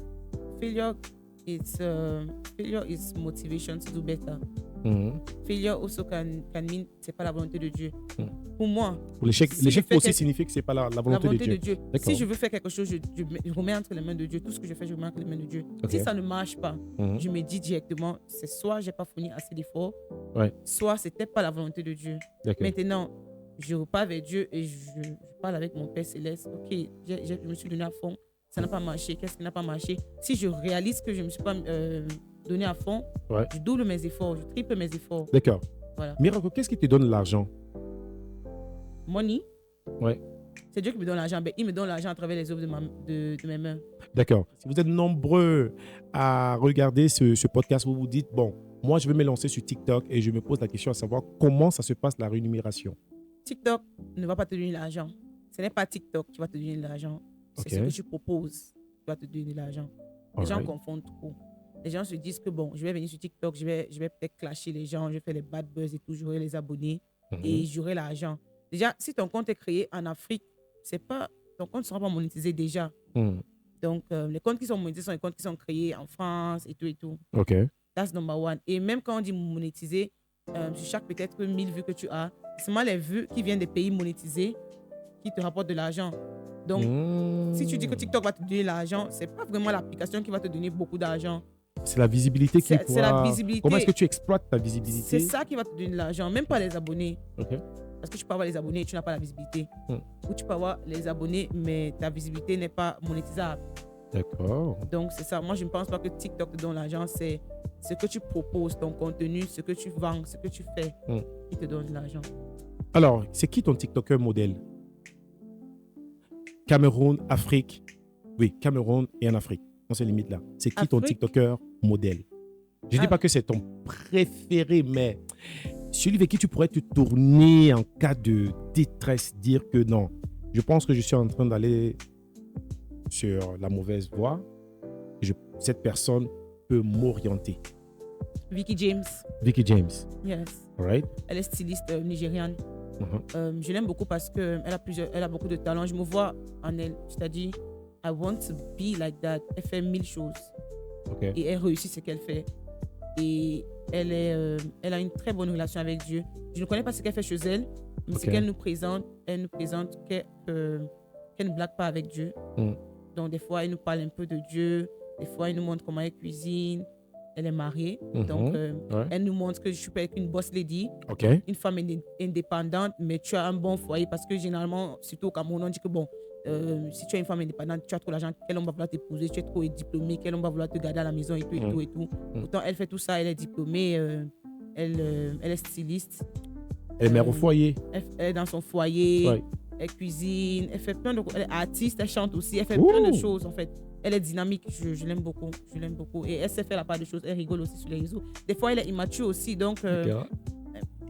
is motivation to do better. Mhm. Failure also can mean c'est pas la volonté de Dieu. Mm. Pour moi, L'échec Si l'échec je peut fais aussi quelque- signifier que c'est pas la la volonté volonté de Dieu. D'accord. Si je veux faire quelque chose, je remets entre les mains de Dieu. Tout ce que je fais, je remets entre les mains de Dieu. Ok. Si ça ne marche pas, Mhm. je me dis directement, c'est soit j'ai pas fourni assez d'efforts, Ouais. soit c'était pas la volonté de Dieu. D'accord. Maintenant, je repars vers Dieu et je parle avec mon Père Céleste. Ok, je me suis donné à fond. Ça n'a pas marché. Qu'est-ce qui n'a pas marché? Si je réalise que je ne me suis pas donné à fond, Ouais. je double mes efforts, je triple mes efforts. D'accord. Voilà. Miracle, qu'est-ce qui te donne l'argent? Money, Ouais. c'est Dieu qui me donne l'argent. Ben, il me donne l'argent à travers les œuvres de mes mains. D'accord. Si vous êtes nombreux à regarder ce podcast, vous vous dites, bon, moi, je vais me lancer sur TikTok et je me pose la question à savoir comment ça se passe la rémunération. TikTok ne va pas te donner l'argent. Ce n'est pas TikTok qui va te donner l'argent. C'est Ok. ce que tu proposes qui va te donner l'argent. Les gens Alright. confondent trop. Les gens se disent que bon, je vais venir sur TikTok, je vais peut-être clasher les gens, je vais faire les bad buzz et tout, j'aurai les abonnés et j'aurai l'argent. Déjà, si ton compte est créé en Afrique, ton compte ne sera pas monétisé déjà. Mhm. Donc, les comptes qui sont monétisés sont les comptes qui sont créés en France et tout et tout. OK. That's number one. Et même quand on dit monétiser, sur chaque peut-être 1000 vues que tu as, c'est seulement les vues qui viennent des pays monétisés qui te rapportent de l'argent. Donc, si tu dis que TikTok va te donner l'argent, c'est pas vraiment l'application qui va te donner beaucoup d'argent. C'est la visibilité qui C'est la visibilité. Comment est-ce que tu exploites ta visibilité? C'est ça qui va te donner de l'argent, même pas les abonnés. OK. Parce que tu peux avoir les abonnés et tu n'as pas la visibilité. Ou tu peux avoir les abonnés, mais ta visibilité n'est pas monétisable. D'accord. Donc, c'est ça. Moi, je ne pense pas que TikTok te donne l'argent. C'est ce que tu proposes, ton contenu, ce que tu vends, ce que tu fais qui te donne de l'argent. Alors, c'est qui ton TikToker modèle? Cameroun, Afrique. Oui, Cameroun et en Afrique. On se limite là. C'est qui ton Afrique? TikToker modèle? Je ne dis pas que c'est ton préféré, mais celui avec qui tu pourrais te tourner en cas de détresse, dire que non, je pense que je suis en train d'aller sur la mauvaise voie. Cette personne peut m'orienter. Vicky James. Vicky James, Yes. all right? Elle est styliste nigériane. Mhm. Je l'aime beaucoup parce qu'elle a beaucoup de talent. Je me vois en elle. C'est-à-dire, I want to be like that. Elle fait 1000 choses. OK. Et elle réussit ce qu'elle fait. Et elle a une très bonne relation avec Dieu. Je ne connais pas ce qu'elle fait chez elle, mais ce Ok. qu'elle nous présente qu'elle ne blague pas avec Dieu. Donc, des fois, elle nous parle un peu de Dieu. Des fois, elle nous montre comment elle cuisine. Elle est mariée. Donc, Ouais. elle nous montre que je suis pas une boss lady, OK. une femme indépendante, mais tu as un bon foyer. Parce que généralement, surtout au Cameroun, on dit que bon, si tu es une femme indépendante, tu as trop d'argent, quel homme va vouloir t'épouser, tu es trop diplômé, quel homme va vouloir te garder à la maison et tout, et tout, et tout. Pourtant, elle fait tout ça, elle est diplômée, elle est styliste. Elle est mère au foyer. Elle est dans son foyer, Ouais. elle cuisine, elle fait plein de... Elle est artiste, elle chante aussi, elle fait plein de Ouh. choses en fait. Elle est dynamique, je l'aime beaucoup, je l'aime beaucoup. Et elle sait faire la part des choses, elle rigole aussi sur les réseaux. Des fois, elle est immature aussi, donc Ok.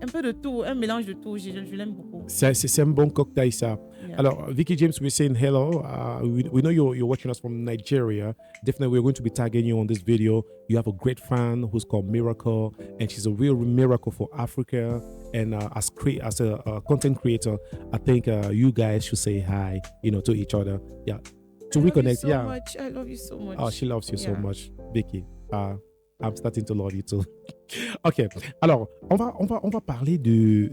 un peu de tout, un mélange de tout, je l'aime beaucoup. C'est un bon cocktail, ça. Yeah. Alors, Vicky James, we're saying hello. We know you're watching us from Nigeria. Definitely, we're going to be tagging you on this video. You have a great fan who's called Miracle, and she's a real miracle for Africa. And as a content creator, I think you guys should say hi, to each other. Yeah, to reconnect. I love you so much. Oh, she loves you so Yeah. much, Vicky. I'm starting to love you too. OK. Alors, on va parler de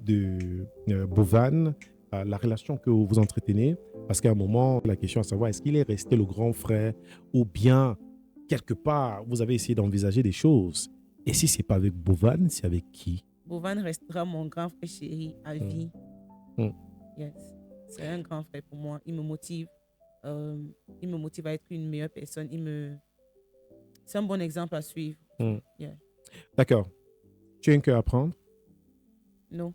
Bovan, la relation que vous entretenez, parce qu'à un moment, la question à savoir, est-ce qu'il est resté le grand frère ou bien, quelque part, vous avez essayé d'envisager des choses. Et si c'est pas avec Bovan, c'est avec qui? Bovan restera mon grand frère chéri à vie. Yes. C'est un grand frère pour moi. Il me motive. Il me motive à être une meilleure personne. C'est un bon exemple à suivre. Yeah. D'accord. Tu as un cœur à prendre? No.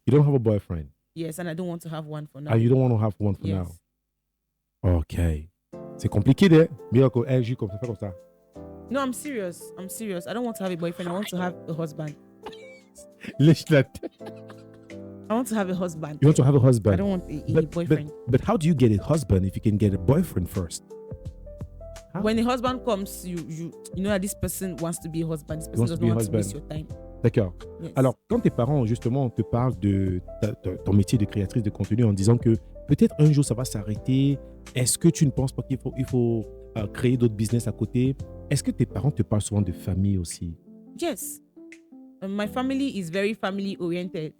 You don't have a boyfriend? Yes, and I don't want to have one for now. Ah, you don't want to have one for Yes. now? OK. C'est compliqué, de Miracle, agis comme ça, fais comme ça. No, I'm serious. I don't want to have a boyfriend. I want to have a husband. Lèche la tête. I want to have a husband. You want to have a I husband? don't want a boyfriend. But how do you get a husband if you can get a boyfriend first? Huh? When the husband comes, you know that this person wants to be a husband. This person Wants to doesn't be a want to waste husband. your time. D'accord. Yes. Alors, quand tes parents, justement, te parlent de ton métier de créatrice de contenu en disant que peut-être un jour ça va s'arrêter, est-ce que tu ne penses pas qu'il faut créer d'autres business à côté? Est-ce que tes parents te parlent souvent de famille aussi? Yes. My family is very family oriented.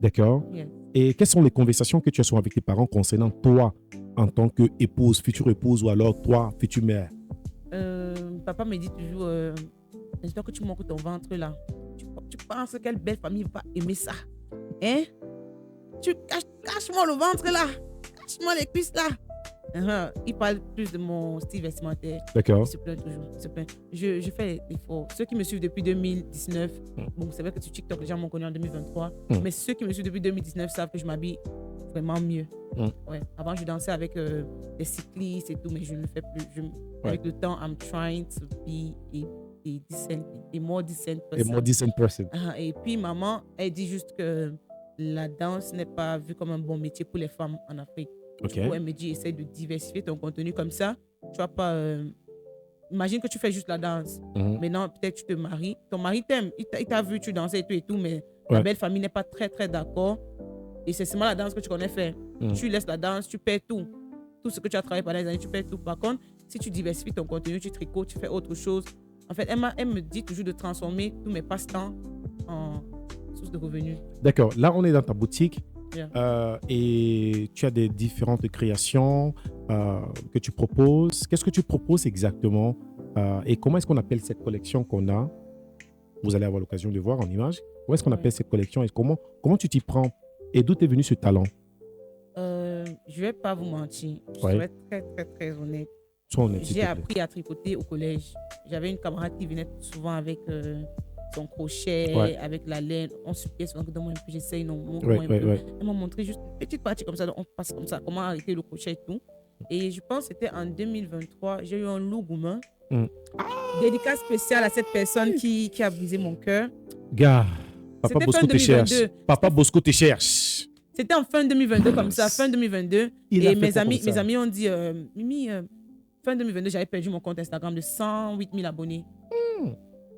D'accord. Yes. Et quelles sont les conversations que tu as souvent avec tes parents concernant toi en tant qu'épouse, future épouse ou alors toi, future mère? Papa me dit toujours, j'espère que tu manques ton ventre là. Tu penses quelle belle famille va aimer ça? Hein? Tu cache-moi le ventre là. Cache-moi les cuisses là. Il parle plus de mon style vestimentaire. D'accord. Il se plaint toujours. Il se plaint. Je fais l'effort. Ceux qui me suivent depuis 2019, bon, c'est vrai que sur TikTok, les gens m'ont connu en 2023, mais ceux qui me suivent depuis 2019 savent que je m'habille vraiment mieux. Ouais. Avant, je dansais avec des cyclistes et tout, mais je ne le fais plus. Avec le temps, I'm trying to be a more decent person. A more decent person. Et puis, maman, elle dit juste que la danse n'est pas vue comme un bon métier pour les femmes en Afrique. OK. Du coup, elle me dit, essaye de diversifier ton contenu comme ça. Tu vas pas... imagine que tu fais juste la danse. Maintenant, peut-être tu te maries. Ton mari t'aime. Il t'a vu, tu dansais et tout, mais la belle famille n'est pas très, très d'accord. Et c'est seulement la danse que tu connais faire. Tu laisses la danse, tu perds tout. Tout ce que tu as travaillé pendant les années, tu perds tout. Par contre, si tu diversifies ton contenu, tu tricotes, tu fais autre chose. En fait, elle me dit toujours de transformer tous mes passe-temps en source de revenus. D'accord. Là, on est dans ta boutique. Yeah. Et tu as des différentes créations que tu proposes. Qu'est-ce que tu proposes exactement et comment est-ce qu'on appelle cette collection qu'on a? Vous allez avoir l'occasion de voir en image. Comment est-ce qu'on appelle cette collection et comment tu t'y prends? Et d'où est venu ce talent? Je ne vais pas vous mentir. Je serai très, très, très honnête. Sois honnête, J'ai appris à tricoter au collège. J'avais une camarade qui venait souvent avec son crochet, avec la laine. On se pièce, on donne-moi un peu, j'essaye, non, un peu. Elle m'a montré juste une petite partie comme ça, on passe comme ça, comment arrêter le crochet et tout. Et je pense que c'était en 2023, j'ai eu un loup gourmand. Dédicace spéciale à cette personne qui a brisé mon cœur. Gars, Papa Bosco te cherche. Papa Bosco te cherche. C'était en fin 2022 comme ça, fin 2022. Et mes amis ont dit, Mimi, fin 2022, j'avais perdu mon compte Instagram de 108 000 abonnés.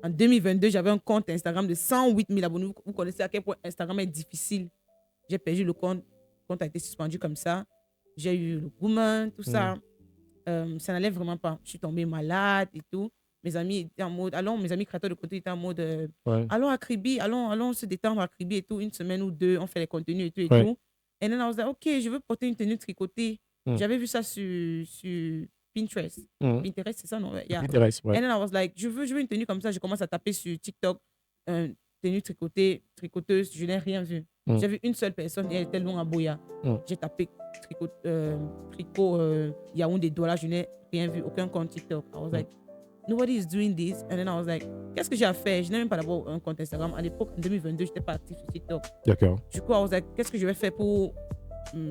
En 2022, j'avais un compte Instagram de 108 000 abonnés. Vous connaissez à quel point Instagram est difficile. J'ai perdu le compte. Le compte a été suspendu comme ça. J'ai eu le gourmand, tout ça. Ça n'allait vraiment pas. Je suis tombée malade et tout. Mes amis étaient en mode, mes amis créateurs de contenu étaient en mode, allons à Kribi, allons se détendre à Kribi et tout, une semaine ou deux, on fait les contenus et tout et tout. Et then I was like, OK, je veux porter une tenue tricotée. J'avais vu ça sur Pinterest. Pinterest, c'est ça, non? Yeah. Pinterest, ouais. And then I was like, je veux une tenue comme ça. Je commence à taper sur TikTok, tenue tricoteuse, je n'ai rien vu. J'ai vu une seule personne et elle était loin à Boya. J'ai tapé tricot Yaoundé Douala, je n'ai rien vu, aucun compte TikTok. I was like, nobody is doing this. And then I was like, qu'est-ce que j'ai à faire? Je n'ai même pas d'abord un compte Instagram. À l'époque, en 2022, je n'étais pas actif sur TikTok. D'accord. Du coup, I was like, qu'est-ce que je vais faire pour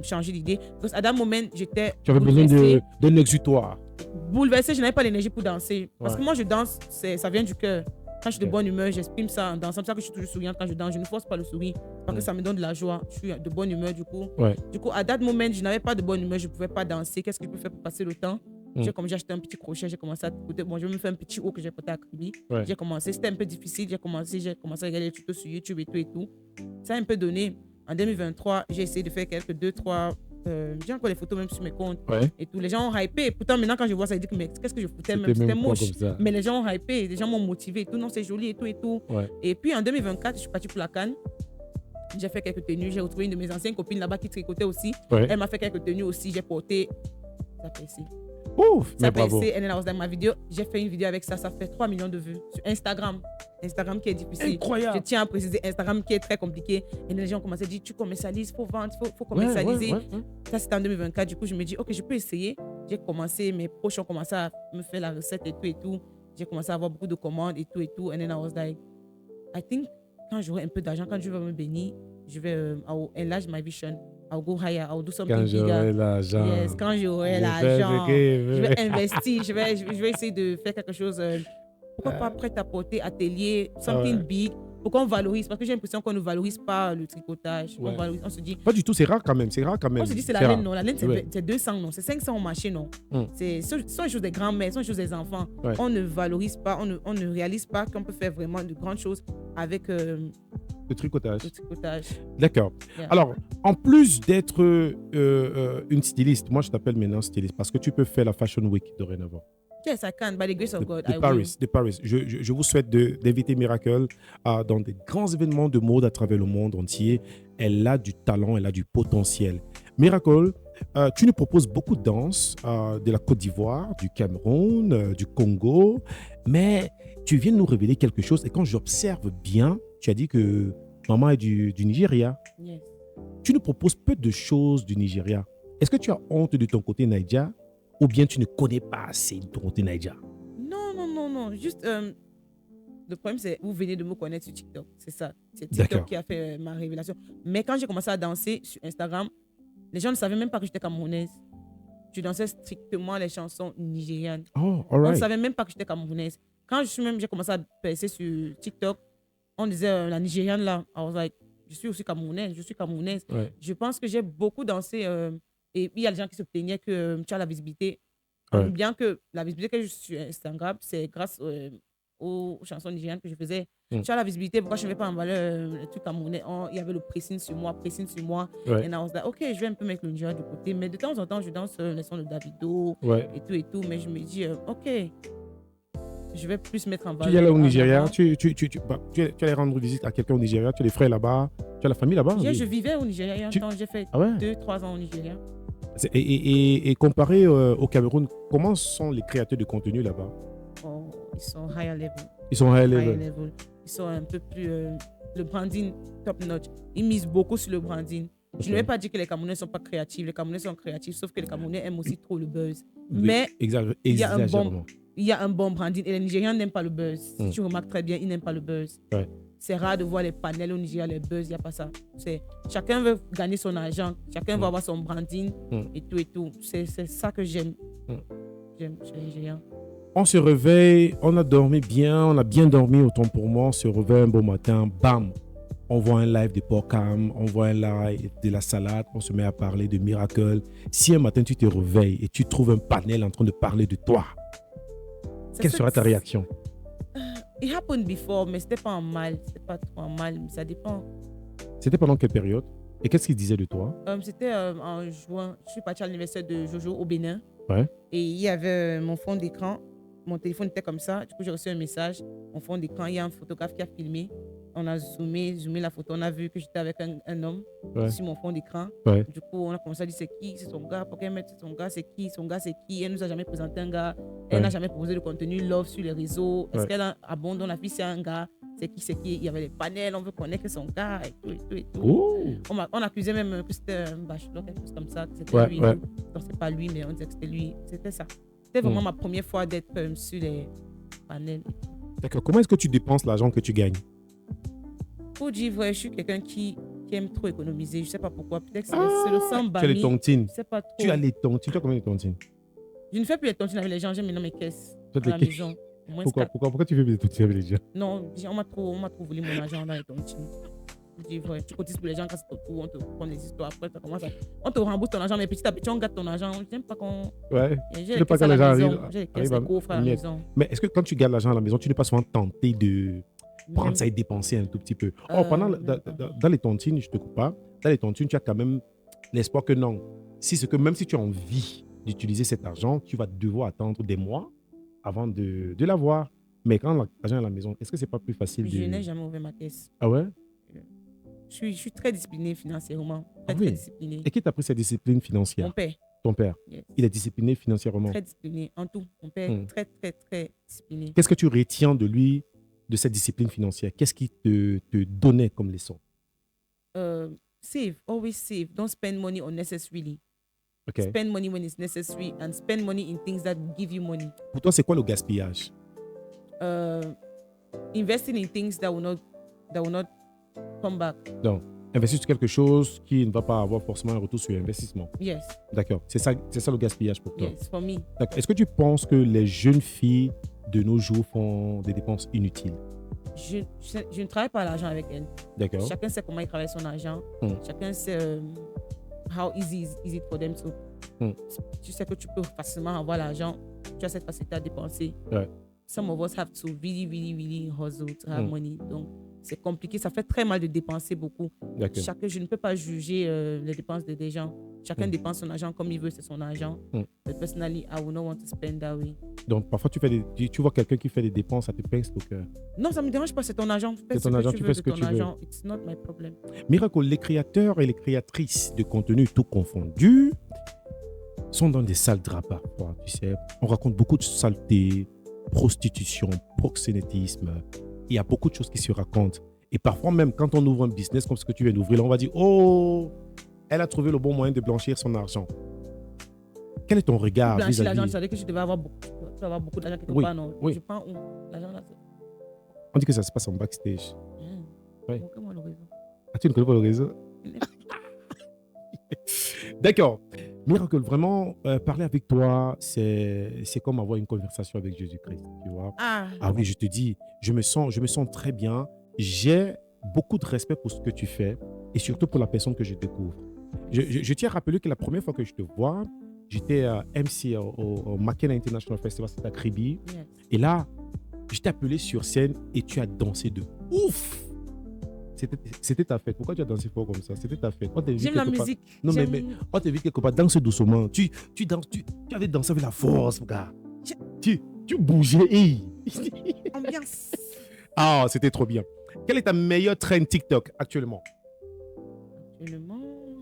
changer d'idée? Parce qu'à that moment, j'étais. Tu avais besoin d'un exutoire. Bouleversée, je n'avais pas l'énergie pour danser. Parce que moi, je danse, ça vient du cœur. Quand je suis de bonne humeur, j'exprime ça en dansant. C'est pour ça que je suis toujours souriante quand je danse. Je ne force pas le sourire parce que ça me donne de la joie. Je suis de bonne humeur du coup. Du coup, à that moment, je n'avais pas de bonne humeur. Je ne pouvais pas danser. Qu'est-ce que je peux faire pour passer le temps? J'ai acheté un petit crochet. J'ai commencé à écouter. Bon, je me fais un petit haut que j'ai porté à Kribi. J'ai commencé. C'était un peu difficile. J'ai commencé à regarder les tutos sur YouTube et tout. Ça a un peu donné. En 2023, j'ai essayé de faire quelques 2-3... j'ai encore les photos même sur mes comptes et tout. Les gens ont hypé. Pourtant, maintenant, quand je vois ça, je dis que mais qu'est-ce que je foutais même? C'était moche. Mais les gens ont hypé. Les gens m'ont motivé et tout. Non, c'est joli et tout et tout. Et puis, en 2024, je suis partie pour la Cannes. J'ai fait quelques tenues. J'ai retrouvé une de mes anciennes copines là-bas qui tricotait aussi. Elle m'a fait quelques tenues aussi. J'ai porté. Ça fait ici. Ouf, ça fait ici. Et dans ma vidéo, j'ai fait une vidéo avec ça. Ça fait 3 millions de vues sur Instagram. Instagram qui est difficile. Incroyable. Je tiens à préciser, Instagram qui est très compliqué. Et les gens ont commencé à dire, tu commercialises, il faut vendre, il faut commercialiser. Ça, c'était en 2024. Du coup, je me dis, OK, je peux essayer. J'ai commencé, mes proches ont commencé à me faire la recette et tout et tout. J'ai commencé à avoir beaucoup de commandes et tout et tout. And then I was like, I think quand j'aurai un peu d'argent, quand Dieu va me bénir, je vais I will enlarge my vision. I'll go higher. I'll do something Quand bigger. j'aurai l'argent. Yes, quand j'aurai Je fais ce l'argent, qu'il je veut. vais investir. Je vais essayer de faire quelque chose. Pourquoi pas prêt-à-porter, atelier, something ouais. big, pour qu'on valorise. Parce que j'ai l'impression qu'on ne valorise pas le tricotage. Ouais. On se dit, Pas du tout, c'est rare quand même. C'est rare quand même. on se dit c'est la C'est laine, rare. non. La laine, Ouais. c'est 200, non. C'est 500 au marché, non. Ce sont les choses des grands-mères, ce sont les choses des enfants. Ouais. On ne valorise pas, on ne réalise pas qu'on peut faire vraiment de grandes choses avec Le tricotage. le tricotage. D'accord. Yeah. Alors, en plus d'être une styliste, moi je t'appelle maintenant styliste parce que tu peux faire la Fashion Week dorénavant. Yes, I can. By the grace of God, I will. De Paris. Je vous souhaite d'inviter Miracle dans des grands événements de mode à travers le monde entier. Elle a du talent, elle a du potentiel. Miracle, tu nous proposes beaucoup de danses de la Côte d'Ivoire, du Cameroun, du Congo, mais tu viens de nous révéler quelque chose et quand j'observe bien, tu as dit que maman est du Nigeria. Yes. Tu nous proposes peu de choses du Nigeria. Est-ce que tu as honte de ton côté Naija ou bien tu ne connais pas assez de ton côté Naija? Non. Juste, le problème, c'est que vous venez de me connaître sur TikTok. C'est ça. C'est D'accord. TikTok qui a fait ma révélation. Mais quand j'ai commencé à danser sur Instagram, les gens ne savaient même pas que j'étais camerounaise. Je dansais strictement les chansons nigérianes. Oh, all On ne right. savait même pas que j'étais camerounaise. Quand j'ai commencé à percer sur TikTok, on disait la Nigériane là. I was like, je suis aussi camerounaise, Ouais. Je pense que j'ai beaucoup dansé. Et il y a des gens qui se plaignaient que tu as la visibilité. Ouais. Bien que la visibilité que j'ai sur Instagram, c'est grâce aux chansons nigérianes que je faisais. Tu as la visibilité, pourquoi je ne mets pas en valeur le truc camerounais? Il y avait le pressing sur moi. Ouais. Et I was like, ok, je vais un peu mettre le Nigeria de côté. Mais de temps en temps, je danse les sons de Davido Ouais. et tout. Mais je me dis, ok, je vais plus mettre en valeur. Tu y allais au en Nigeria, avant. tu allais rendre visite à quelqu'un au Nigeria, tu as les frères là-bas, tu as la famille là-bas. Oui. Je vivais au Nigeria il y a un temps. J'ai fait Ah ouais? 2-3 ans au Nigeria. Et comparé au Cameroun, comment sont les créateurs de contenu là-bas? Oh, ils sont higher level. Ils sont high Higher level. level. Ils sont un peu plus. Le branding top notch. Ils misent beaucoup sur le branding. Je ne vais pas dire que les Camerounais ne sont pas créatifs. Les Camerounais sont créatifs, sauf que les Camerounais aiment aussi trop le buzz. Mais il y a un Exagérément. il y a un bon branding. Et les Nigériens n'aiment pas le buzz. Si tu remarques très bien, ils n'aiment pas le buzz. Ouais. C'est rare de voir les panels au Nigeria, les buzz, il n'y a pas ça. Chacun veut gagner son argent, chacun veut avoir son branding et tout. C'est ça que j'aime. J'aime chez les Nigériens. On se réveille, on a dormi bien, on a bien dormi, autant pour moi. On se réveille un beau matin, bam, on voit un live de Porcam, on voit un live de la salade, on se met à parler de Miracle. Si un matin tu te réveilles et tu trouves un panel en train de parler de toi, quelle sera ta réaction? It happened before, mais c'était pas en mal. C'était pas trop en mal, mais ça dépend. C'était pendant quelle période? Et qu'est-ce qu'ils disaient de toi? C'était en juin. Je suis partie à l'anniversaire de Jojo au Bénin. Ouais. Et il y avait mon fond d'écran. Mon téléphone était comme ça. Du coup, j'ai reçu un message. Mon fond d'écran, il y a un photographe qui a filmé. On a zoomé la photo. On a vu que j'étais avec un homme sur mon fond d'écran. Ouais. Du coup, on a commencé à dire c'est qui? C'est son gars. Pourquoi mettre son gars? C'est qui? Son gars, c'est qui? Elle nous a jamais présenté un gars. Elle n'a jamais proposé de contenu love sur les réseaux. Est-ce qu'elle abandonne la fille? C'est un gars. C'est qui? Il y avait des panels. On veut connaître son gars et tout. Oh. On accusait même que c'était un bachelor, quelque chose comme ça. Que c'était lui. Donc, c'est pas lui, mais on disait que c'était lui. C'était ça. C'était vraiment ma première fois d'être sur les panels. D'accord. Comment est-ce que tu dépenses l'argent que tu gagnes? Pour dire vrai, je suis quelqu'un qui aime trop économiser. Je sais pas pourquoi. Peut-être que c'est le sang Tu as les banni. tontines. Je sais pas trop. Tu as les tontines. Tu as combien de tontines? Je ne fais plus les tontines avec les gens. J'ai maintenant mes caisses Toi, à la tes maison. Au moins Pourquoi tu fais des tontines avec les gens? Non, on m'a trop volé mon argent dans les tontines. Je dis vrai, tu cotises pour les gens quand c'est ton tour, on te prend des histoires. Après, on te rembourse ton argent, mais petit à petit, on gâte ton argent. Je n'aime pas qu'on. Ouais. J'ai les caisses à la maison. J'ai les caisses, les coffres à la maison. Mais est-ce que quand tu gardes l'argent à la maison, tu n'es pas souvent tenté de prendre ça et dépenser un tout petit peu? Dans les tontines, je te coupe pas, dans les tontines, tu as quand même l'espoir que non. Même si tu as envie d'utiliser cet argent, tu vas devoir attendre des mois avant de l'avoir. Mais quand l'argent est à la maison, est-ce que c'est pas plus facile de... Je n'ai jamais ouvert ma caisse. Ah ouais? Je suis très discipliné financièrement. Très discipliné. Et qui t'a pris cette discipline financière? Mon père. Ton père? Yes. Il est discipliné financièrement? Très discipliné, en tout. Mon père est très discipliné. Qu'est-ce que tu retiens de lui, de cette discipline financière? Qu'est-ce qu'il te donnait comme leçon? Save, always save. Don't spend money unnecessarily. Okay. Spend money when it's necessary and spend money in things that give you money. Pour toi, c'est quoi le gaspillage? Investing in things that will not that will not come back. Donc, investir sur quelque chose qui ne va pas avoir forcément un retour sur investissement. Yes. D'accord. C'est ça le gaspillage pour toi. Yes, for me. D'accord. Est-ce que tu penses que les jeunes filles de nos jours font des dépenses inutiles? Je ne travaille pas l'argent avec elles. D'accord. Chacun sait comment il travaille son argent. Chacun sait how easy is it for them to. Tu sais que tu peux facilement avoir l'argent. Tu as cette facilité à dépenser. Ouais. Some of us have to really, really, really hustle to have money. Donc, c'est compliqué. Ça fait très mal de dépenser beaucoup. Je ne peux pas juger les dépenses des gens. Chacun dépense son argent comme il veut, c'est son argent. But personally, I would not want to spend that way. Donc, parfois, tu vois quelqu'un qui fait des dépenses, ça te pince au cœur. Non, ça ne me dérange pas, c'est ton argent. C'est ton argent, tu fais ce que tu veux. It's not my problem. Miracle, les créateurs et les créatrices de contenu tout confondus sont dans des sales draps parfois, tu sais. On raconte beaucoup de saleté, prostitution, proxénétisme. Il y a beaucoup de choses qui se racontent. Et parfois même, quand on ouvre un business comme ce que tu viens d'ouvrir, là, on va dire « Oh, elle a trouvé le bon moyen de blanchir son argent. » Quel est ton regard blanchir vis-à-vis... l'argent, tu savais que je devais avoir beaucoup d'argent quelque part, non? Oui. Je prends où? L'argent là. On dit que ça se passe en backstage. Oui. Comment le réseau? Ah, tu ne connais pas le réseau? D'accord. Miracle, vraiment, parler avec toi, c'est comme avoir une conversation avec Jésus-Christ, tu vois. Ah oui, je te dis, je me sens très bien. J'ai beaucoup de respect pour ce que tu fais et surtout pour la personne que je découvre. Je tiens à rappeler que la première fois que je te vois, j'étais MC au McKenna International Festival, c'était à Kribi. Yes. Et là, je t'ai appelé sur scène et tu as dansé de ouf. C'était ta fête. Pourquoi tu as dansé fort comme ça? C'était ta fête. J'aime la musique. Non, mais on t'a vu quelque part. Danse doucement. Tu danses. Tu avais dansé avec la force, gars. Tu bougeais. Hey. Ambiance. Ah, c'était trop bien. Quelle est ta meilleure trend TikTok actuellement?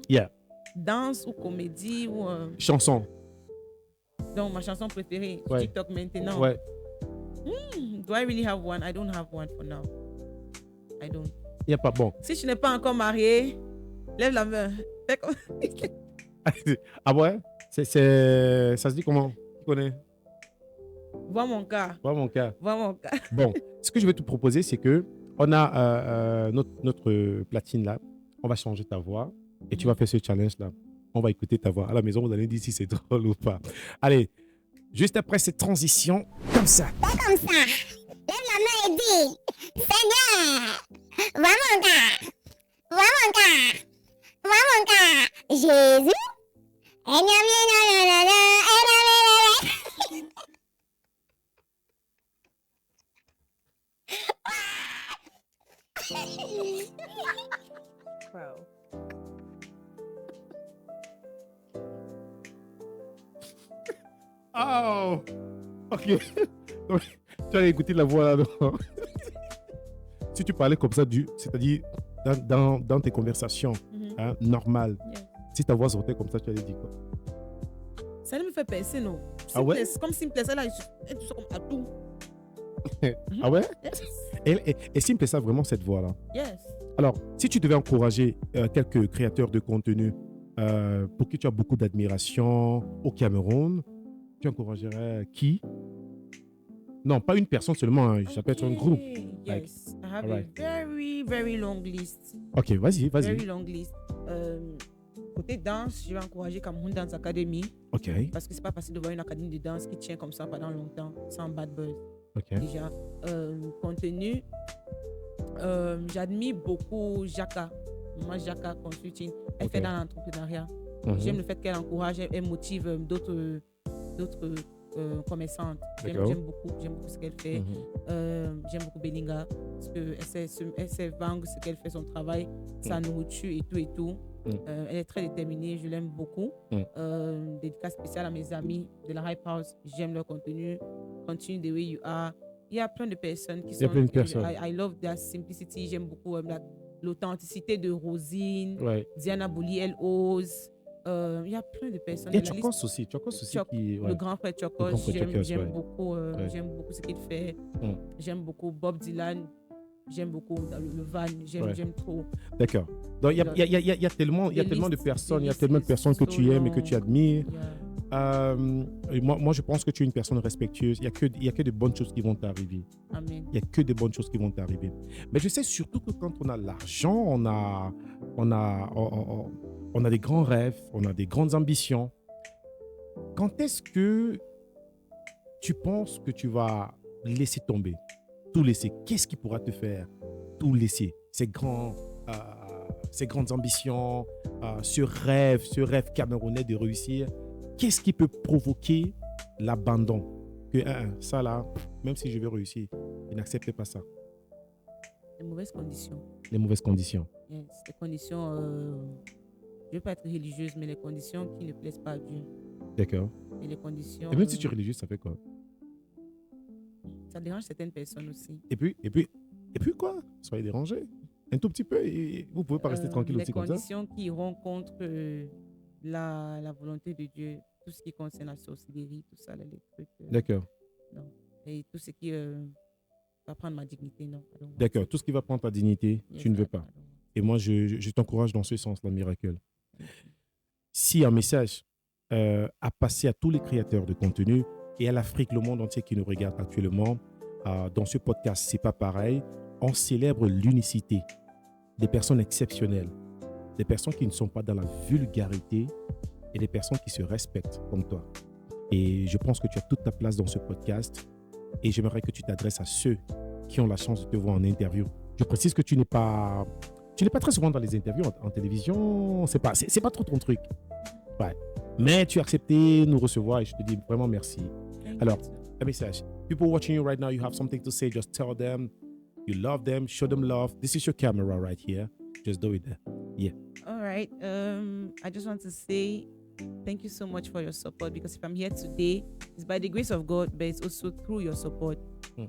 Yeah. Danse ou comédie ou... Chanson. Donc, ma chanson préférée, TikTok maintenant. Ouais. Do I really have one? I don't have one for now. I don't. Il n'y a pas bon. Si tu n'es pas encore marié, lève la main. Ah ouais? Ça se dit comment? Tu connais? Vois mon cas. Bon, ce que je vais te proposer, c'est que on a notre platine là. On va changer ta voix et tu vas faire ce challenge là. On va écouter ta voix. À la maison, vous allez dire si c'est drôle ou pas. Allez, juste après cette transition, comme ça. Pas comme ça. Lève la main et dis, Seigneur, vois mon cas. Jésus. Wow. Oh, ok. Donc, tu as écouté la voix là. Si tu parlais comme ça, c'est-à-dire dans tes conversations normales, si ta voix sortait comme ça, tu allais dire quoi? Ça me fait penser, non? Ah ouais? Comme Simple, ça là, elle tout ça comme à tout. Ah ouais? Yes. Et Simple, ça vraiment cette voix-là. Yes. Alors, si tu devais encourager quelques créateurs de contenu pour qui tu as beaucoup d'admiration au Cameroun, tu encouragerais qui? Non, pas une personne seulement, ça peut être un groupe. Yes, I have a very, very long list. Ok, vas-y. Very long list. Côté danse, je vais encourager Cameroun Dance Academy. Ok. Parce que c'est pas facile de voir une académie de danse qui tient comme ça pendant longtemps, sans bad buzz. Ok. Déjà, contenu, j'admire beaucoup Jaka. Moi, Jaka Consulting, elle fait dans l'entrepreneuriat. J'aime le fait qu'elle encourage, elle motive d'autres commerçantes. J'aime beaucoup ce qu'elle fait. J'aime beaucoup Belinga parce qu'elle sait vendre ce qu'elle fait, son travail, sa nourriture et tout. Elle est très déterminée, je l'aime beaucoup. Dédicace spéciale à mes amis de la Hype House, j'aime leur contenu. Continue the way you are. Il y a plein de personnes qui sont... I love that simplicity. J'aime beaucoup l'authenticité de Rosine, Diana Bouli, elle ose. Il y a plein de personnes. Et Chokos aussi. Le grand frère Chokos, j'aime beaucoup ce qu'il fait. J'aime beaucoup Bob Dylan. J'aime beaucoup le Van. J'aime trop. D'accord. Donc, il y a tellement de personnes, que tu aimes et que tu admires. moi, je pense que tu es une personne respectueuse. Il y a que de bonnes choses qui vont t'arriver. Amen. Il n'y a que de bonnes choses qui vont t'arriver. Mais je sais surtout que quand on a l'argent, on a des grands rêves, on a des grandes ambitions. Quand est-ce que tu penses que tu vas laisser tomber, tout laisser? Qu'est-ce qui pourra te faire tout laisser? Ces grandes ambitions, ce rêve camerounais de réussir. Qu'est-ce qui peut provoquer l'abandon? Que ça là, même si je veux réussir, je n'accepte pas ça. Les mauvaises conditions. Les mauvaises conditions. Yes, les conditions, je ne veux pas être religieuse, mais les conditions qui ne plaisent pas à Dieu. D'accord. Et les conditions... Et même si tu es religieux, ça fait quoi? Ça dérange certaines personnes aussi. Et puis quoi? Soyez dérangés. Un tout petit peu et vous ne pouvez pas rester tranquille aussi comme ça. Les conditions qui iront contre la volonté de Dieu, tout ce qui concerne la sorcellerie, tout ça, les trucs. D'accord. Non. Et tout ce qui va prendre ma dignité, non. D'accord. Tout ce qui va prendre ta dignité, yes, tu ne veux pas. Et moi, je t'encourage dans ce sens-là, Miracle. Si un message a passé à tous les créateurs de contenu et à l'Afrique, le monde entier qui nous regarde actuellement, dans ce podcast, c'est pas pareil. On célèbre l'unicité des personnes exceptionnelles, des personnes qui ne sont pas dans la vulgarité et des personnes qui se respectent comme toi. Et je pense que tu as toute ta place dans ce podcast et j'aimerais que tu t'adresses à ceux qui ont la chance de te voir en interview. Je précise que tu n'es pas très souvent dans les interviews en télévision, c'est pas trop ton truc. Ouais. Mais tu as accepté nous recevoir et je te dis vraiment merci. Alors, un message. People watching you right now, you have something to say, just tell them you love them, show them love. This is your camera right here. Just do it there. Yeah. All right. I just want to say thank you so much for your support because if I'm here today, it's by the grace of God, but it's also through your support.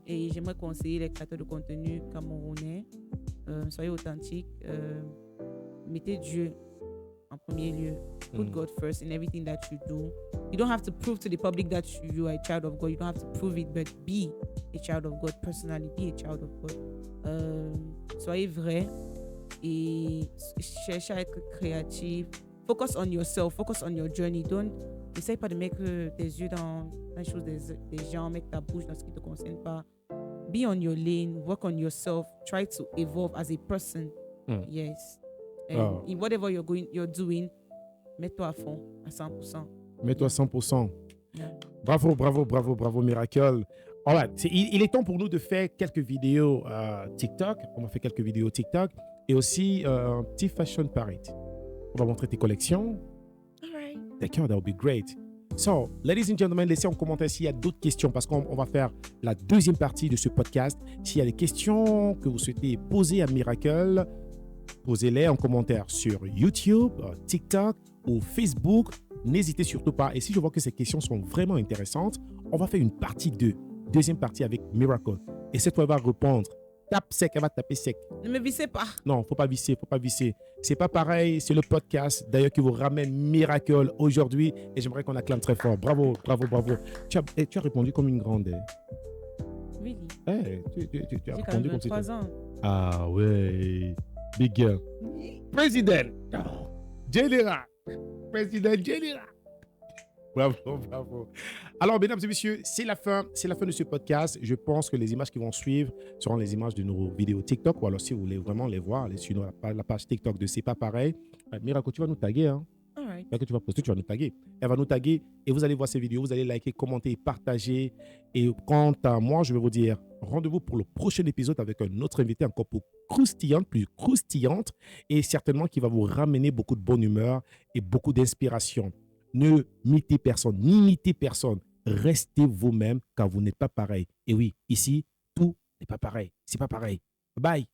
Et j'aimerais conseiller les créateurs de contenu camerounais. Soyez authentiques. Mettez Dieu en premier lieu. Put God first in everything that you do. You don't have to prove to the public that you are a child of God. You don't have to prove it, but be a child of God. Personally, be a child of God. Soyez vrai et cherchez à être créatif. Focus on yourself. Focus on your journey. Essaye pas de mettre tes yeux dans les choses des gens, mettre ta bouche dans ce qui te concerne pas. Be on your lane. Work on yourself. Try to evolve as a person. Yes. And in whatever you're doing, mets-toi à fond, à 100%. Mets-toi à 100%. Yeah. Bravo, Miracle. All right. Il est temps pour nous de faire quelques vidéos TikTok. On va faire quelques vidéos TikTok et aussi un petit fashion parade. On va montrer tes collections. All right. D'accord, that would be great. So, ladies and gentlemen, laissez en commentaire s'il y a d'autres questions parce qu'on va faire la deuxième partie de ce podcast. S'il y a des questions que vous souhaitez poser à Miracle, posez-les en commentaire sur YouTube, TikTok ou Facebook. N'hésitez surtout pas. Et si je vois que ces questions sont vraiment intéressantes, on va faire une partie 2, deuxième partie avec Miracle. Et cette fois, elle va répondre. Tape sec, elle va taper sec. Ne me vissez pas. Non, faut pas visser. C'est pas pareil, c'est le podcast d'ailleurs qui vous ramène Miracle aujourd'hui. Et j'aimerais qu'on acclame très fort. Bravo. Tu as répondu comme une grande. Oui. Hey, tu as répondu comme 23 ans. Ah ouais. Big girl. Président Général. Bravo. Alors, mesdames et messieurs, c'est la fin de ce podcast. Je pense que les images qui vont suivre seront les images de nos vidéos TikTok. Ou alors, si vous voulez vraiment les voir, allez sur la page TikTok de C'est pas pareil. Miracle, tu vas nous taguer. Hein? All right. Que tu vas poster, tu vas nous taguer. Elle va nous taguer et vous allez voir ces vidéos. Vous allez liker, commenter, partager. Et quant à moi, je vais vous dire rendez-vous pour le prochain épisode avec un autre invité encore plus croustillante et certainement qui va vous ramener beaucoup de bonne humeur et beaucoup d'inspiration. Ne n'imitez personne. Restez vous-même car vous n'êtes pas pareil. Et oui, ici, tout n'est pas pareil. C'est pas pareil. Bye.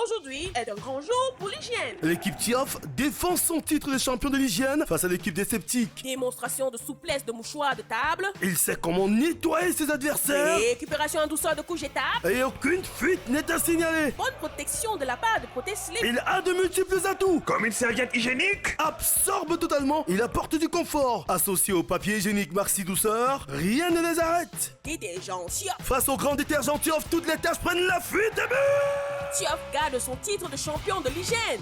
Aujourd'hui est un grand jour pour l'hygiène. L'équipe TIOF défend son titre de champion de l'hygiène face à l'équipe des sceptiques. Démonstration de souplesse de mouchoirs de table. Il sait comment nettoyer ses adversaires. Récupération en douceur de couches et tables. Et aucune fuite n'est à signaler. Bonne protection de la part de protège-slip. Il a de multiples atouts. Comme une serviette hygiénique. Absorbe totalement. Il apporte du confort. Associé au papier hygiénique Maxi Douceur, rien ne les arrête. Détergent TIOF. Face au grand détergent TIOF, toutes les tâches prennent la fuite. TIOF garde son titre de champion de l'hygiène.